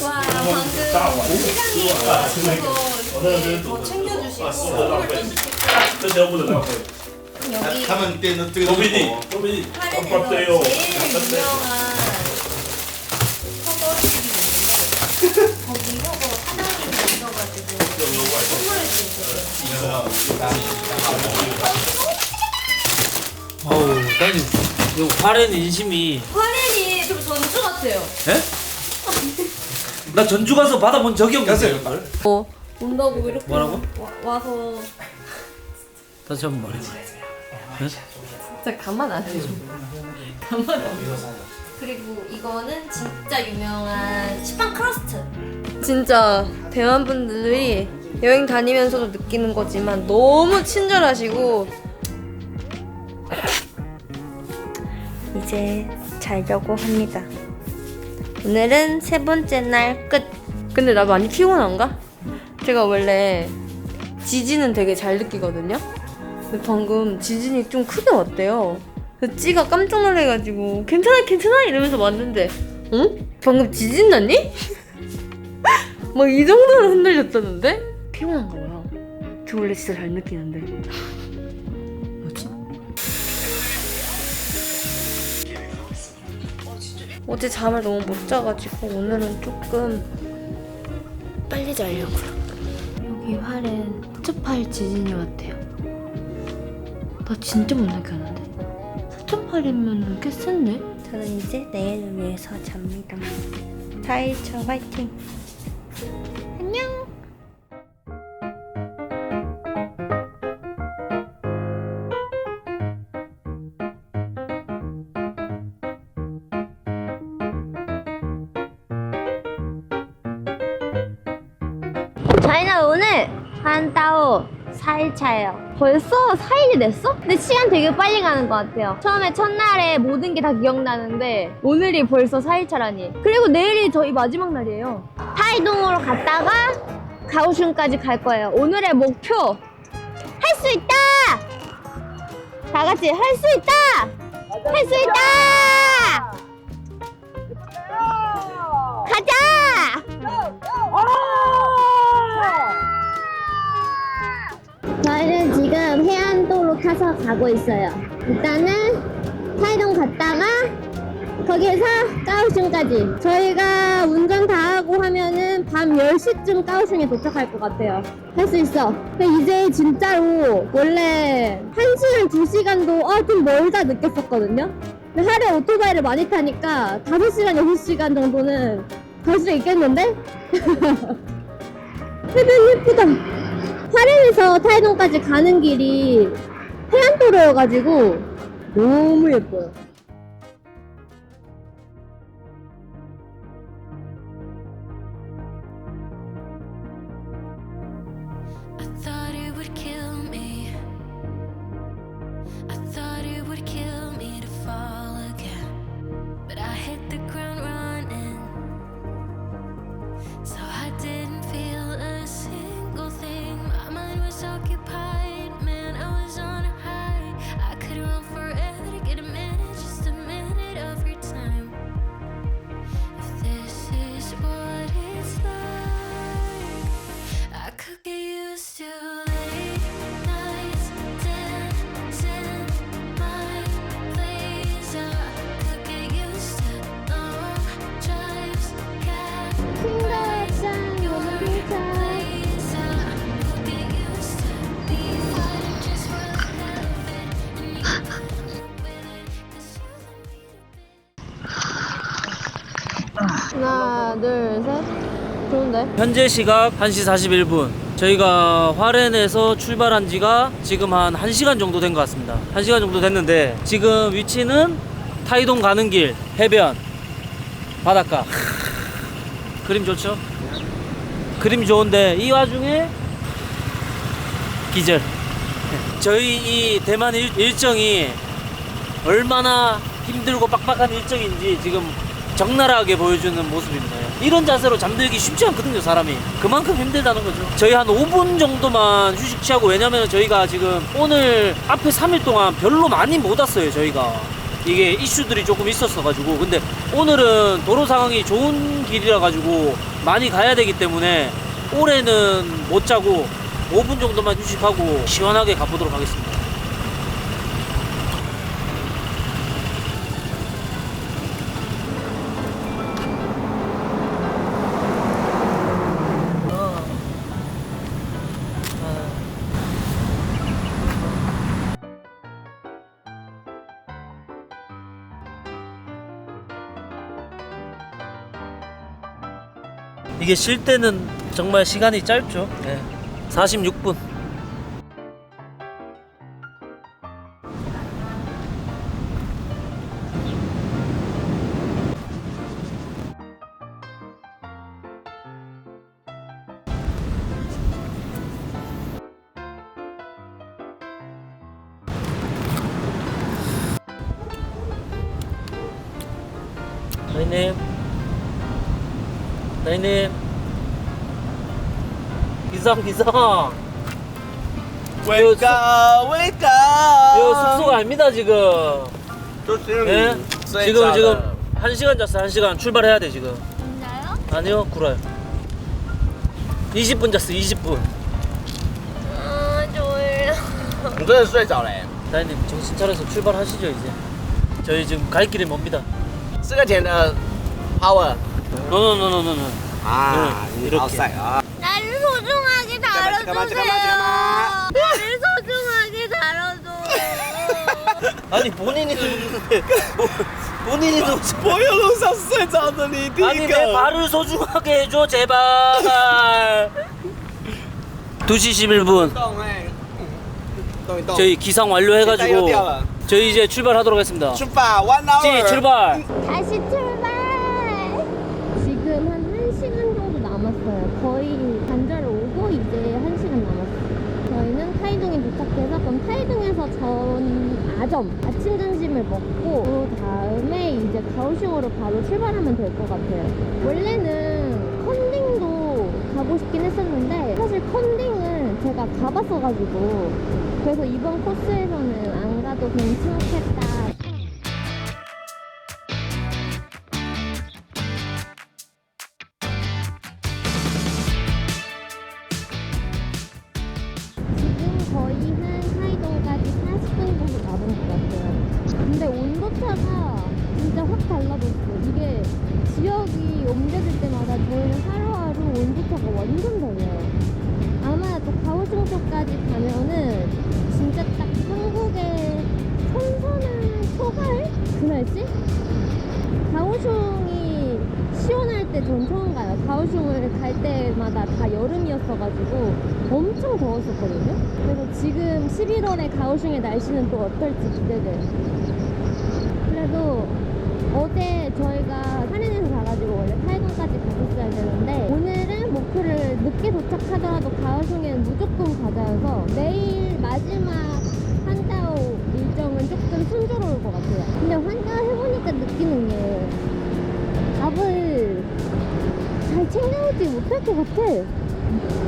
와, 방금 시장이 와서 더 챙겨주시고 선물을 또 여기 他们店的这个도빈이 화롄에서 제일 유명한 허거집이 있는데 거기 허거 사장님이 오셔가지고 선물을 주셨어요. 어우 따님 이거 화롄 인심이. 화롄이 좀 전주 같아요. 에? 나 전주 가서 받아본 적이 없는데 이걸. 온다고 이렇게 뭐라고? 와서 다시 한번 말해. 네? 진짜 가만 안 해줘. 가만 안 해줘. 그리고 이거는 진짜 유명한 시판 크러스트. 진짜 대만 분들이 여행 다니면서도 느끼는 거지만 너무 친절하시고 이제 자려고 합니다. 오늘은 3번째 날 끝. 근데 나 많이 피곤한가? 제가 원래 지진은 되게 잘 느끼거든요. 근데 방금 지진이 좀 크게 왔대요. 그래서 찌가 깜짝 놀래가지고 괜찮아 이러면서 왔는데 응? 방금 지진 났니? 막 이 정도로 흔들렸다는데? 피곤한가 봐요. 저 원래 진짜 잘 느끼는데. 뭐지? 어제 잠을 너무 못 자가지고 오늘은 조금 빨리 자려고요. 여기 활엔 4.8 지진이 왔대요. 나 진짜 못 느꼈는데? 4.8이면 꽤 센데? 저는 이제 내일을 위해서 잡니다. 4일차 화이팅! 안녕! 저희는 오늘 한따오 4일차예요. 벌써 4일이 됐어? 근데 시간 되게 빨리 가는 것 같아요. 처음에 첫날에 모든 게 다 기억나는데 오늘이 벌써 4일차라니. 그리고 내일이 저희 마지막 날이에요. 타이동으로 갔다가 가오슝까지 갈 거예요. 오늘의 목표! 할 수 있다! 다 같이 할 수 있다! 할 수 있다! 가자! 저희는 지금 해안도로 타서 가고 있어요. 일단은 타이동 갔다가 거기에서 까오슝까지 저희가 운전 다 하고 하면은 밤 10시쯤 까오슝에 도착할 것 같아요. 할 수 있어. 근데 이제 진짜로 원래 1시간, 2시간도 좀 멀다 느꼈었거든요. 근데 하루에 오토바이를 많이 타니까 5시간, 6시간 정도는 갈 수 있겠는데? 해변 예쁘다. 화롄에서 타이동까지 가는 길이 해안도로여가지고 너무 예뻐요. 하나, 둘, 셋. 좋은데? 현재 시각 1시 41분. 저희가 화롄에서 출발한 지가 지금 한 1시간 정도 된 것 같습니다. 1시간 정도 됐는데 지금 위치는 타이동 가는 길, 해변, 바닷가. 그림 좋죠? 그림 좋은데 이 와중에 기절. 저희 이 대만 일정이 얼마나 힘들고 빡빡한 일정인지 지금 적나라하게 보여주는 모습입니다. 이런 자세로 잠들기 쉽지 않거든요, 사람이. 그만큼 힘들다는 거죠. 저희 한 5분 정도만 휴식 취하고, 왜냐면 저희가 지금 오늘 앞에 3일 동안 별로 많이 못 왔어요, 저희가. 이게 이슈들이 조금 있었어가지고. 근데 오늘은 도로 상황이 좋은 길이라 가지고 많이 가야 되기 때문에 올해는 못 자고 5분 정도만 휴식하고 시원하게 가보도록 하겠습니다. 이게 쉴 때는 정말 시간이 짧죠. 네. 46분. 사장님. 기상. 웨이카. 이거 숙소가 아닙니다 지금. 예? 지금 1시간 잤어요. 1시간 출발해야 돼 지금. 진짜요? 아니요, 구라요. 20분 잤어. 20분. 졸려. 你真的睡着了耶。 사장님 정신 차려서 출발하시죠 이제. 저희 지금 갈 길이 멉니다. 这个钱的 power 노노노노노노. 啊， 네, 你 이렇게. 好帅啊！ 나를 소중하게 다뤄주세요. 나를 소중하게 다뤄줘. 아니 본인이 눕는데 본인이 눕. 柏油路上睡着的你第 아니 一 내 个。 발을 소중하게 해줘 제발. 2시 11분 动哎，动一动。 저희 기상 완료해가지고 시간이 어디야? 저희 이제 출발하도록 하겠습니다. 出发，1 hour。 찌 출발. 다시 출발. 지금 한 1시간 정도 남았어요. 거의 관절을 오고 이제 1시간 남았어요. 저희는 타이동에 도착해서 그럼 타이동에서 아침 점심을 먹고 그 다음에 이제 가오슝으로 바로 출발하면 될 것 같아요. 원래는 컨딩도 가고 싶긴 했었는데 사실 컨딩은 제가 가봤어가지고 그래서 이번 코스에서는 안 가도 괜찮겠다. 지금 거의 한 타이동까지 40분 정도 남은 것 같아요. 근데 온도차가 진짜 확 달라졌어요. 이게 지역이 옮겨질 때마다 저희는 하루하루 온도차가 완전 달라요. 아마 또 가오슝 쪽까지 가면은 진짜 딱 한국의 선선한 초가을? 그 날씨? 가오슝이 시원할 때 전 처음 가요. 가오슝을 갈 때마다 다 여름이었어가지고 엄청 더웠었거든요. 그래서 지금 11월에 가오슝의 날씨는 또 어떨지 기대돼요. 그래도 어제 저희가 할인해서 가가지고 원래 타이동까지 갔었어야 되는데 오늘은 목표를 늦게 도착하더라도 가오슝에는 무조건 가자여서 내일 마지막 환타오 일정은 조금 순조로울 것 같아요. 근데 환타오 해보니까 느끼는 게 밥을 잘 챙겨오지 못할 것 같아.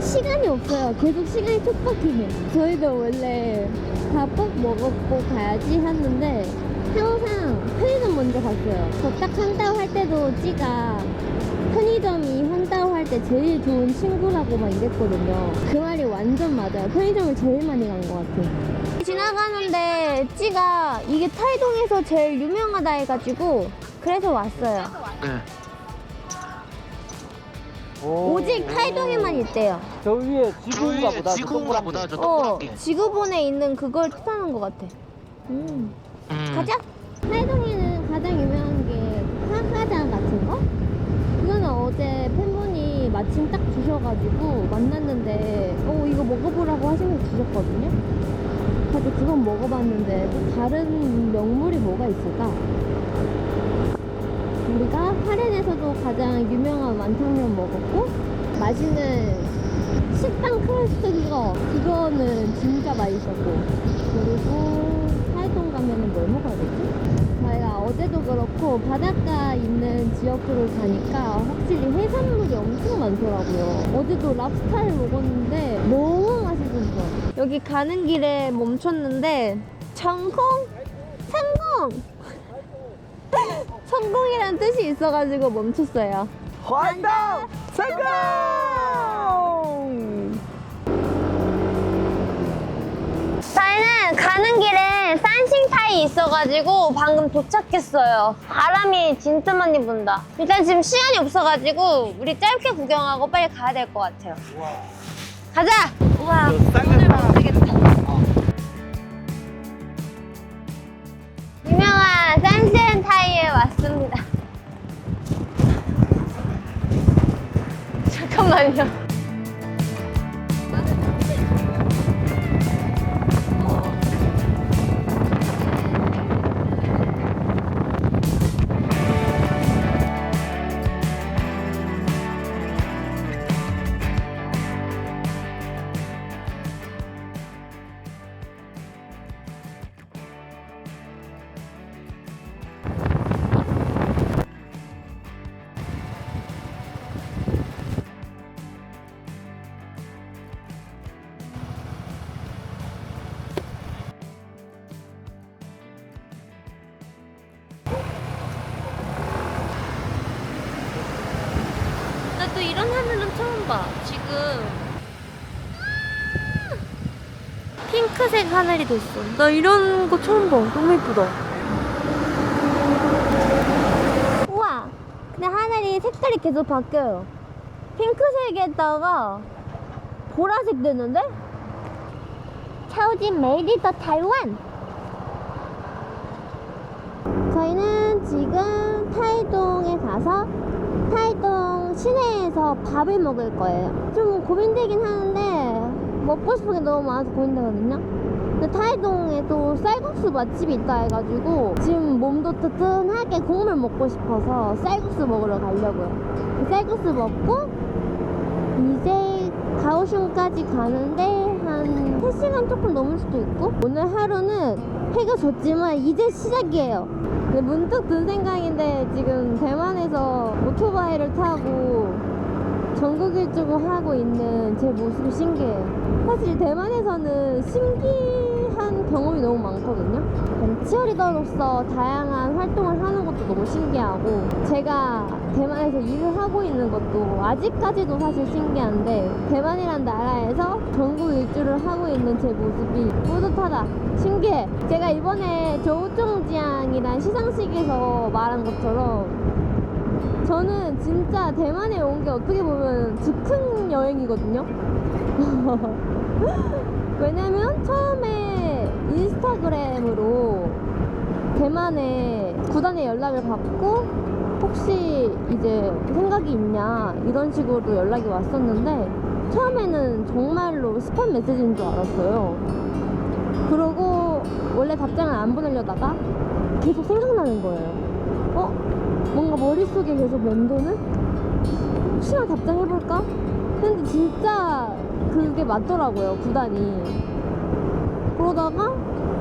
시간이 없어요. 계속 시간이 촉박해. 저희도 원래 밥 꼭 먹고 가야지 했는데 항상 편의점 먼저 갔어요. 저 딱 환타오 할 때도 찌가 편의점이 환타오 할 때 제일 좋은 친구라고 막 이랬거든요. 그 말이 완전 맞아요. 편의점을 제일 많이 간 것 같아요. 지나가는데 찌가 이게 타이동에서 제일 유명하다 해가지고 그래서 왔어요. 네. 오직 타이동에만 있대요. 저 위에 지구인가 보다. 지구인가 보다. 저 동그란 게. 지구본에 있는 그걸 뜻하는 것 같아. 가자. 타이동에는 가장 유명한 게 화과장 같은 거? 그거는 어제 팬분이 마침 딱 주셔가지고 만났는데 이거 먹어보라고 하시면서 주셨거든요. 그래서 그건 먹어봤는데 또 다른 명물이 뭐가 있을까? 우리가 파렌에서도 가장 유명한 완탕면 먹었고 맛있는 식당 크러스트 그거는 진짜 맛있었고 그리고 타이동 가면은 뭘 먹어야 되지? 저희가 어제도 그렇고 바닷가 있는 지역으로 가니까 확실히 해산물이 엄청 많더라고요. 어제도 랍스타를 먹었는데 너무 맛있었어. 여기 가는 길에 멈췄는데 성공! 성공이란 뜻이 있어가지고 멈췄어요. 환타 성공! 저희는 가는 길에 산싱타이 있어가지고 방금 도착했어요. 바람이 진짜 많이 분다. 일단 지금 시간이 없어가지고 우리 짧게 구경하고 빨리 가야 될 것 같아요. 가자! 우와, 오늘 못 되겠다. 유명한 산싱타이에 왔습니다. 잠깐만요. 봐봐. 지금 핑크색 하늘이 됐어. 나 이런 거 처음 봐. 너무 예쁘다. 우와, 근데 하늘이 색깔이 계속 바뀌어요. 핑크색에다가 보라색 되는데? 차오진 메이드 타이완. 저희는 지금 타이동에 가서 타이동 시내에서 밥을 먹을 거예요. 좀 고민되긴 하는데 먹고 싶은 게 너무 많아서 고민되거든요. 근데 타이동에 또 쌀국수 맛집이 있다 해가지고 지금 몸도 뜨끈하게 국물 먹고 싶어서 쌀국수 먹으러 가려고요. 쌀국수 먹고 이제 가오슝까지 가는데 한 3시간 조금 넘을 수도 있고, 오늘 하루는 해가 졌지만 이제 시작이에요. 근데 문득 든 생각인데 지금 대만에서 오토바이를 타고 전국 일주를 하고 있는 제 모습이 신기해요. 사실 대만에서는 신기한 경험이 너무 많거든요. 치어리더로서 다양한 활동을 하는 것도 너무 신기하고, 제가 대만에서 일을 하고 있는 것도 아직까지도 사실 신기한데, 대만이란 나라에서 전국 일주를 하고 있는 제 모습이 뿌듯하다, 신기해. 제가 이번에 조우종지앙이란 시상식에서 말한 것처럼 저는 진짜 대만에 온 게 어떻게 보면 즉흥 여행이거든요. 왜냐면 처음에 인스타그램으로 대만에 구단에 연락을 받고 혹시 이제 생각이 있냐 이런 식으로 연락이 왔었는데, 처음에는 정말로 스팸 메시지인 줄 알았어요. 그러고 원래 답장을 안 보내려다가 계속 생각나는 거예요. 뭔가 머릿속에 계속 맴도는? 혹시나 답장해볼까? 근데 진짜 그게 맞더라고요, 구단이. 그러다가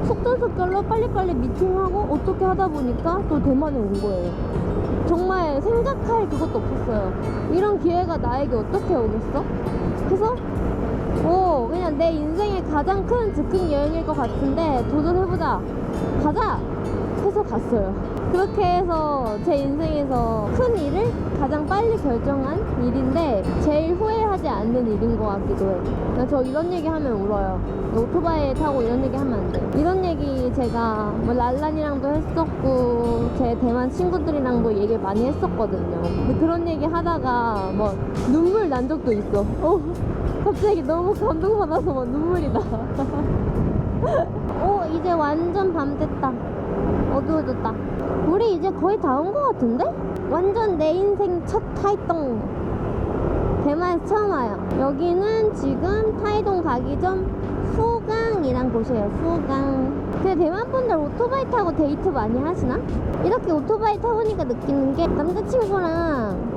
속전속결로 빨리빨리 미팅하고 어떻게 하다 보니까 또 대만에 온 거예요. 정말 생각할 그것도 없었어요. 이런 기회가 나에게 어떻게 오겠어? 그래서 그냥 내 인생의 가장 큰 즉흥 여행일 것 같은데 도전해보자, 가자 해서 갔어요. 그렇게 해서 제 인생에서 큰 일을 가장 빨리 결정한 일인데 제일 후회하지 않는 일인 것 같기도 해요. 저 이런 얘기 하면 울어요. 오토바이 타고 이런 얘기 하면 안 돼. 이런 얘기 제가 뭐 랄란이랑도 했었고 제 대만 친구들이랑도 얘기를 많이 했었거든요. 근데 그런 얘기 하다가 뭐 눈물 난 적도 있어. 갑자기 너무 감동받아서 막 눈물이 나. 이제 완전 밤 됐다. 어두워졌다. 우리 이제 거의 다 온 것 같은데? 완전 내 인생 첫 타이동. 대만에서 처음 와요. 여기는 지금 타이동 가기 전 후강이란 곳이에요. 후강. 근데 대만 분들 오토바이 타고 데이트 많이 하시나? 이렇게 오토바이 타보니까 느끼는 게, 남자친구랑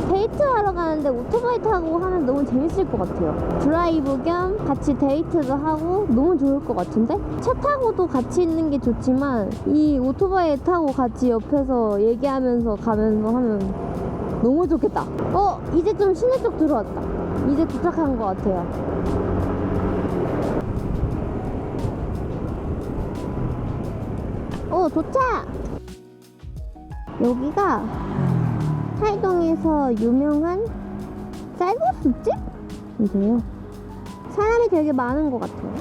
데이트하러 가는데 오토바이 타고 하면 너무 재밌을 것 같아요. 드라이브 겸 같이 데이트도 하고 너무 좋을 것 같은데? 차 타고도 같이 있는 게 좋지만 이 오토바이 타고 같이 옆에서 얘기하면서 가면서 하면 너무 좋겠다. 이제 좀 시내 쪽 들어왔다. 이제 도착한 것 같아요. 도착! 여기가 타이동에서 유명한 쌀국수집이래요. 사람이 되게 많은 것 같아요.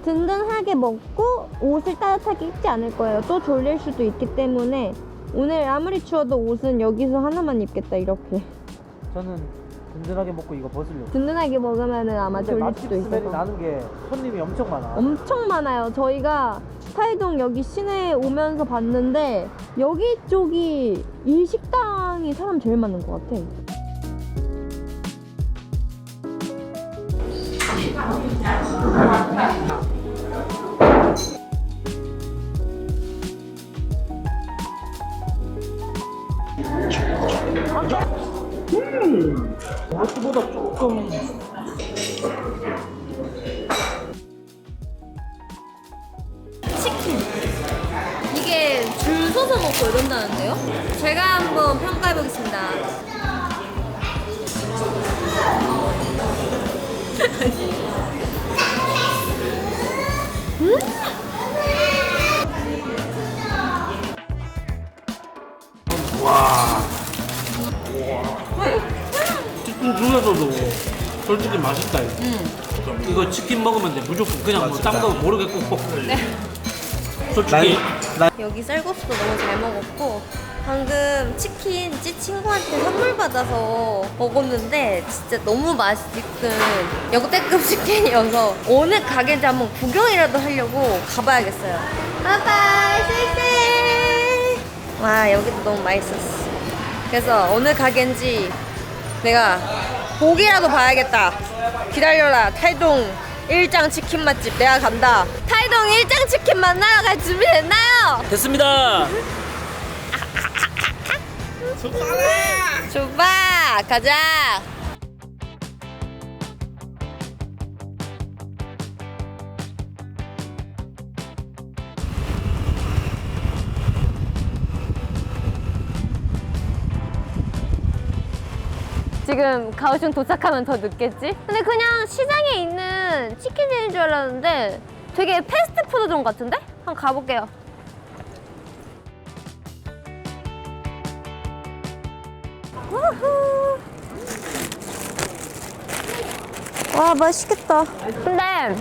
든든하게 먹고 옷을 따뜻하게 입지 않을 거예요. 또 졸릴 수도 있기 때문에 오늘 아무리 추워도 옷은 여기서 하나만 입겠다, 이렇게. 저는 든든하게 먹고 이거 벗으려고. 든든하게 먹으면 아마 졸릴 수도 맛집 스멜이 있어서. 나는 게 손님이 엄청 많아. 엄청 많아요. 저희가 타이동 여기 시내에 오면서 봤는데 여기 쪽이 이 식당이 사람 제일 많은 것 같아. 이것보다 조금 치킨. 이게 줄 서서 먹고 이런다는데요? 제가 한번 평가해 보겠습니다. 치킨 중에서도 솔직히 맛있다 이거. 이거 치킨 먹으면 돼 무조건. 그냥 뭐 딴 거 모르겠고. 네. 솔직히 여기 쌀국수도 너무 잘 먹었고 방금 치킨 친구한테 선물 받아서 먹었는데 진짜 너무 맛있는 역대급 치킨이어서 오늘 가게인지 한번 구경이라도 하려고 가봐야겠어요. 바이바이 쎄쎄. 와 여기도 너무 맛있었어. 그래서 오늘 가게인지 내가 보기라도 봐야겠다. 기다려라. 타이동 일장 치킨 맛집 내가 간다. 타이동 일장 치킨 만나러 갈 준비 됐나요? 됐습니다. 출발! 가자! 지금 가오슝 도착하면 더 늦겠지? 근데 그냥 시장에 있는 치킨집인 줄 알았는데 되게 패스트푸드점 같은데? 한번 가볼게요. 우후. 와 맛있겠다. 근데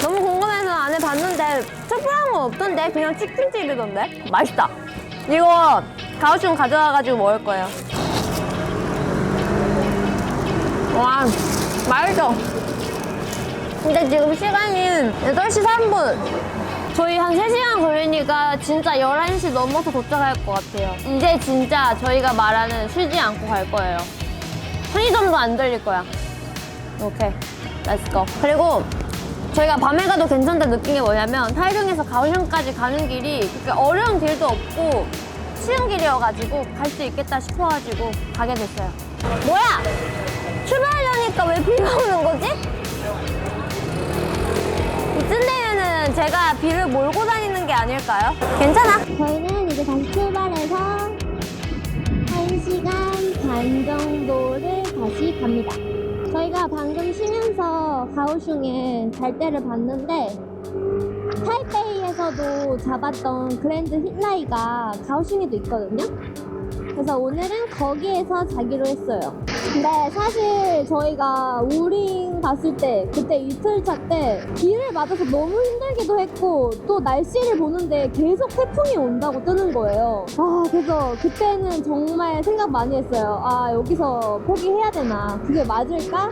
너무 궁금해서 안에 봤는데 특별한 건 없던데 그냥 치킨집이던데? 맛있다. 이거 가오슝 가져와가지고 먹을 거예요. 와 맛있어. 근데 지금 시간이 8시 3분. 저희 한 3시간 걸리니까 진짜 11시 넘어서 도착할 것 같아요. 이제 진짜 저희가 말하는 쉬지 않고 갈 거예요. 편의점도 안 들릴 거야. 오케이, 렛츠고. 그리고 저희가 밤에 가도 괜찮다 느낀 게 뭐냐면 타이중에서 가오슝까지 가는 길이 그렇게 어려운 길도 없고 쉬운 길이어가지고 갈 수 있겠다 싶어가지고 가게 됐어요. 뭐야? 출발하려니까 왜 비가 오는 거지? 이쯤 되면은 제가 비를 몰고 다니는 게 아닐까요? 괜찮아. 저희는 이제 다시 출발해서 1시간 반 정도를 다시 갑니다. 저희가 방금 쉬면서 가오슝에 잘 때를 봤는데 타이베이에서도 잡았던 그랜드 힐라이가 가오슝에도 있거든요. 그래서 오늘은 거기에서 자기로 했어요. 근데 사실 저희가 우링 갔을 때 그때 이틀차 때 비를 맞아서 너무 힘들기도 했고 또 날씨를 보는데 계속 태풍이 온다고 뜨는 거예요. 그래서 그때는 정말 생각 많이 했어요. 여기서 포기해야 되나? 그게 맞을까?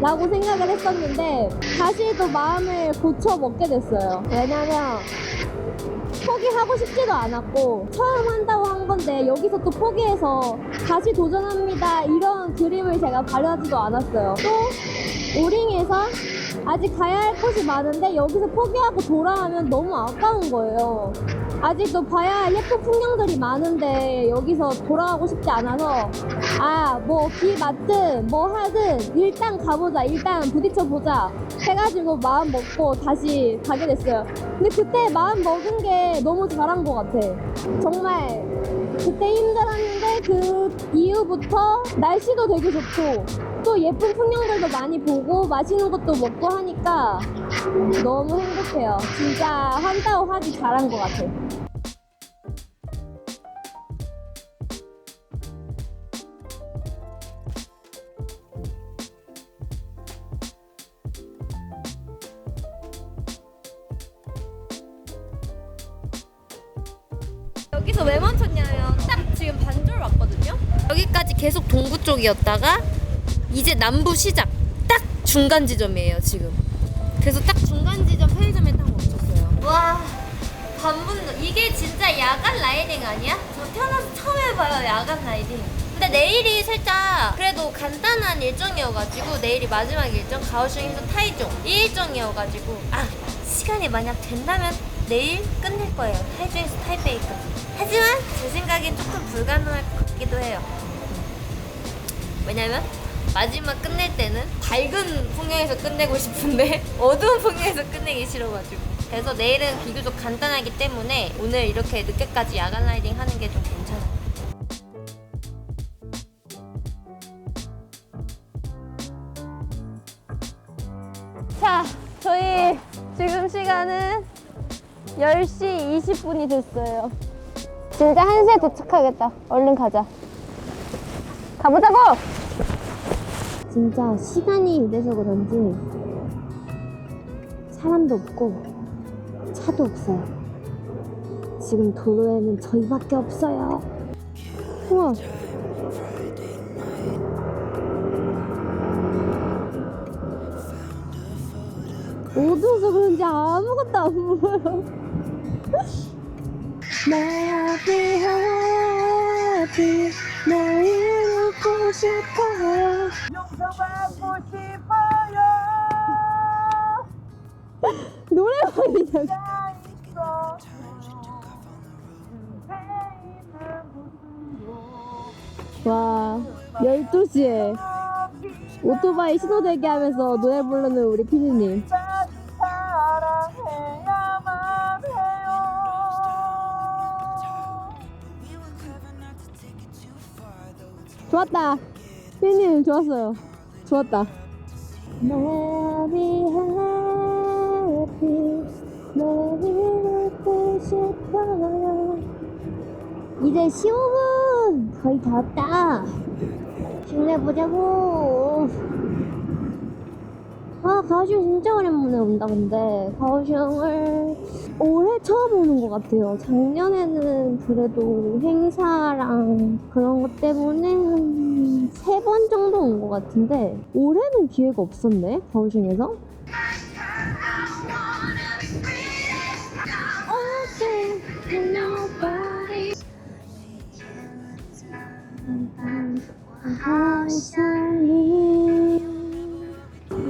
라고 생각을 했었는데 다시 또 마음을 고쳐 먹게 됐어요. 왜냐면 포기하고 싶지도 않았고 처음 한다고 한 건데 여기서 또 포기해서 다시 도전합니다 이런 그림을 제가 바라지도 않았어요. 또 오링에서 아직 가야 할 곳이 많은데 여기서 포기하고 돌아가면 너무 아까운 거예요. 아직도 봐야 할 예쁜 풍경들이 많은데 여기서 돌아가고 싶지 않아서 뭐 비 맞든 뭐 하든 일단 가보자, 일단 부딪혀보자 해가지고 마음 먹고 다시 가게 됐어요. 근데 그때 마음 먹은 게 너무 잘한 것 같아. 정말 그때 힘들었는데 그 이후부터 날씨도 되게 좋고 또 예쁜 풍경들도 많이 보고 맛있는 것도 먹고 하니까 너무 행복해요. 진짜 한다고 하기 잘한 것 같아. 여기서 왜 멈췄냐면 딱 지금 반절 왔거든요. 여기까지 계속 동부 쪽이었다가 이제 남부 시작 딱 중간 지점이에요 지금. 그래서 딱 중간 지점 편의점에 딱 멈췄어요. 와 반분도 이게 진짜 야간 라이딩 아니야? 저 태어나서 처음 해봐요 야간 라이딩. 근데 내일이 살짝 그래도 간단한 일정이어가지고 내일이 마지막 일정 가오슝에서 타이중 이 일정이어가지고 시간이 만약 된다면 내일 끝낼 거예요. 타이중에서 타이베이까지. 하지만 제 생각엔 조금 불가능할 것 같기도 해요. 왜냐면 마지막 끝낼 때는 밝은 풍경에서 끝내고 싶은데 어두운 풍경에서 끝내기 싫어가지고. 그래서 내일은 비교적 간단하기 때문에 오늘 이렇게 늦게까지 야간 라이딩 하는 게 좀 괜찮아요. 자, 저희 지금 시간은 10시 20분이 됐어요. 진짜 1시에 도착하겠다. 얼른 가자. 가보자고! 진짜 시간이 이래서 그런지 사람도 없고 차도 없어요. 지금 도로에는 저희밖에 없어요. 우와. 어두워서 그런지 아무것도 안 보여. Happy happy 너를 웃고 싶어요. 용서받고 싶어요. 노래방이냐? 와, 12시에 오토바이 신호대기 하면서 노래 부르는 우리 피디님. 사랑해야만 해요. 좋았다. 피디님 좋았어요. 좋았다. Happy happy 너를 웃고 싶어요. 이제 15분 거의 다 왔다. 힘내보자고. 아, 가오슝 진짜 오랜만에 온다. 근데 가오슝을 올해 처음 오는 것 같아요. 작년에는 그래도 행사랑 그런 것 때문에 한 3번 정도 온 것 같은데 올해는 기회가 없었네, 가오슝에서.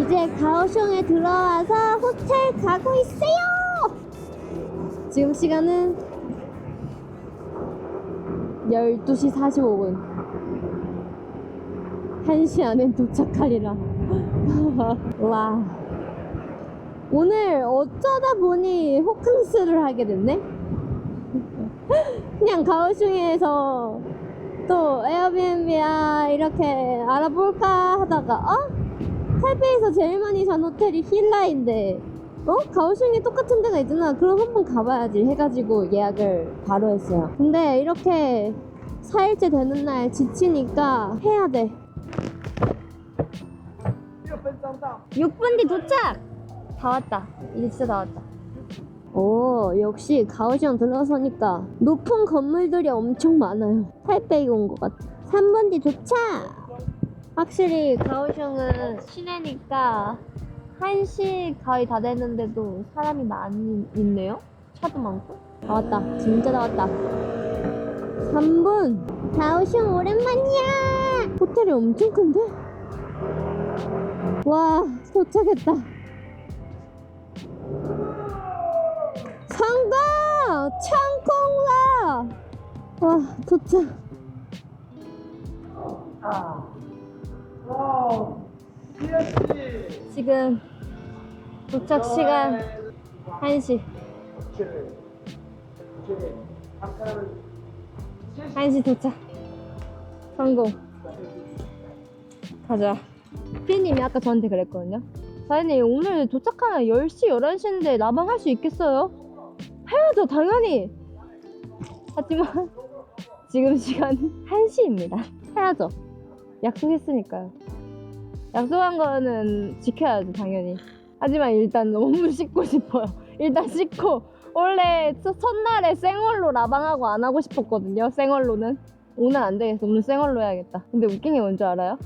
이제 가오슝에 들어와서 호텔 가고 있어요. 지금 시간은 12시 45분. 1시 안에 도착하리라. 와, 오늘 어쩌다 보니 호캉스를 하게 됐네. 그냥 가오슝에서 또 에어비앤비야 이렇게 알아볼까 하다가 타이페이에서 제일 많이 잔 호텔이 힐라인데 가오슝에 똑같은 데가 있잖아. 그럼 한번 가봐야지 해가지고 예약을 바로 했어요. 근데 이렇게 4일째 되는 날 지치니까 해야 돼. 6분 뒤 도착! 다 왔다. 이제 진짜 다 왔다. 오, 역시 가오슝 들어서니까 높은 건물들이 엄청 많아요. 타이페이 온 것 같아. 3분 뒤 도착! 확실히 가오슝은 시내니까 1시 거의 다 됐는데도 사람이 많이 있네요. 차도 많고. 다 왔다. 진짜 다 왔다. 3분! 가오슝 오랜만이야! 호텔이 엄청 큰데? 와, 도착했다. 성공! 창콩라! 와, 도착. 지금 도착 시간 1시. 1시 도착. 성공. 가자. 피디님이 아까 저한테 그랬거든요. 사장님, 오늘 도착하면 10시, 11시인데 라방 할 수 있겠어요? 해야죠, 당연히! 하지만 지금 시간 1시입니다. 해야죠. 약속했으니까요. 약속한 거는 지켜야죠, 당연히. 하지만 일단 너무 씻고 싶어요. 일단 씻고, 원래 첫날에 생얼로 라방하고 안 하고 싶었거든요, 생얼로는. 오늘 안 되겠어. 오늘 생얼로 해야겠다. 근데 웃긴 게 뭔지 알아요?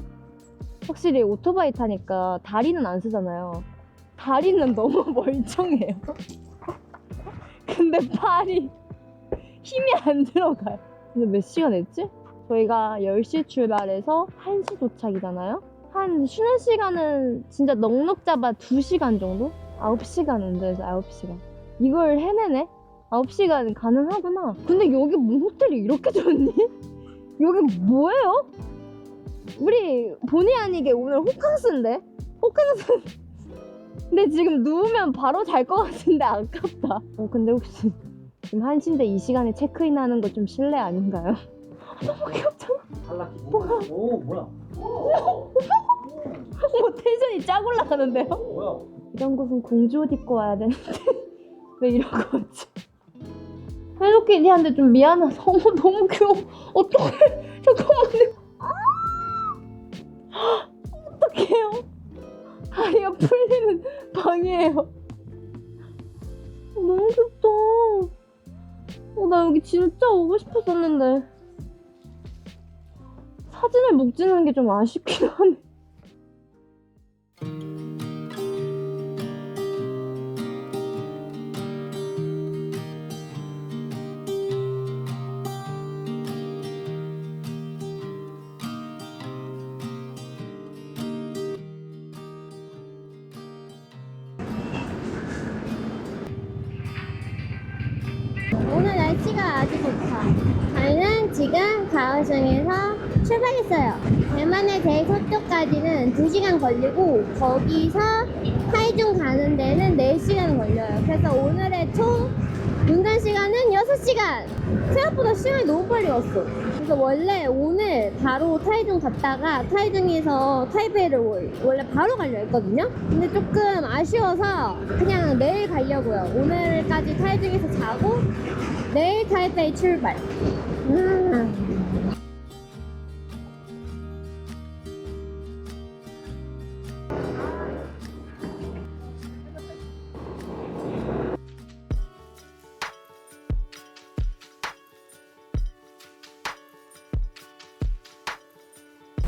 확실히 오토바이 타니까 다리는 안 쓰잖아요. 다리는 너무 멀쩡해요. 근데 팔이 힘이 안 들어가요. 근데 몇 시간 했지? 저희가 10시 출발해서 1시 도착이잖아요? 한 쉬는 시간은 진짜 넉넉 잡아 2시간 정도? 9시간 운전해서 9시간. 이걸 해내네? 9시간 가능하구나. 근데 여기 뭐 호텔이 이렇게 좋니? 여기 뭐예요? 우리 본의 아니게 오늘 호캉스인데? 호캉스. 근데 지금 누우면 바로 잘 것 같은데 아깝다. 근데 혹시 지금 1시인데 이 시간에 체크인 하는 거 좀 실례 아닌가요? 너무 귀엽잖아. 뭐야? 오, 뭐야? 뭐 텐션이 쫙 올라가는데요? 뭐야? 이런 곳은 공주 옷 입고 와야 되는데 왜 이런 거 없지? 헬로키티한테 좀 미안해서 너무 귀여워. 어떡해. 잠깐만요. 어떡해. 어떡해요? 다리가 풀리는 방이에요. 너무 좋다. 나 여기 진짜 오고 싶었었는데 사진을 못 찍는 게 좀 아쉽긴 하네. 오늘 날씨가 아주 좋다. 저희는 지금 가오슝에서 출발했어요. 대만의 제일 서쪽까지는 2시간 걸리고 거기서 타이중 가는 데는 4시간 걸려요. 그래서 오늘의 총 운전 시간은 6시간! 생각보다 시간이 너무 빨리 갔어. 그래서 원래 오늘 바로 타이중 갔다가 타이중에서 타이베이를 원래 바로 가려 했거든요. 근데 조금 아쉬워서 그냥 내일 가려고요. 오늘까지 타이중에서 자고 내일 타이베이 출발.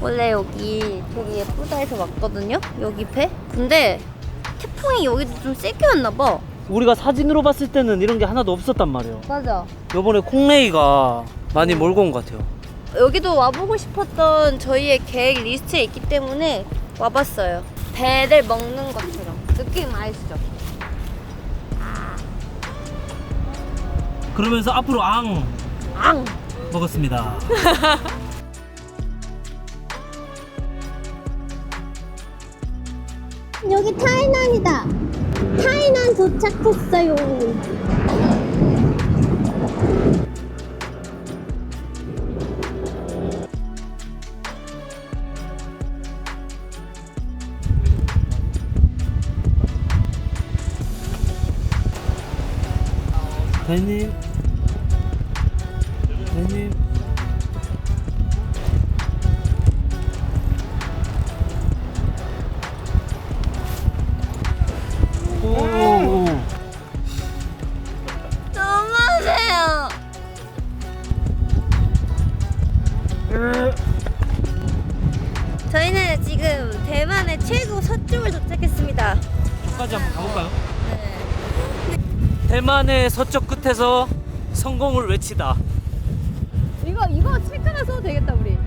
원래 여기 되게 예쁘다 해서 왔거든요? 여기 배? 근데 태풍이 여기도 좀 세게 왔나봐. 우리가 사진으로 봤을 때는 이런 게 하나도 없었단 말이에요. 맞아. 요번에 콩레이가 많이 몰고 온 것 같아요. 여기도 와보고 싶었던 저희의 계획 리스트에 있기 때문에 와봤어요. 배를 먹는 것처럼. 느낌 아시죠? 그러면서 앞으로 앙 앙! 먹었습니다. 여기 타이난이다. 타이난 도착했어요. 대님, 대님. 오. 너무하세요. 저희는 지금 대만의 최고 서쪽을 도착했습니다. 저까지 한번 가볼까요? 네. 대만의 서쪽 끝에서 성공을 외치다. 이거 체크나 써도 되겠다 우리.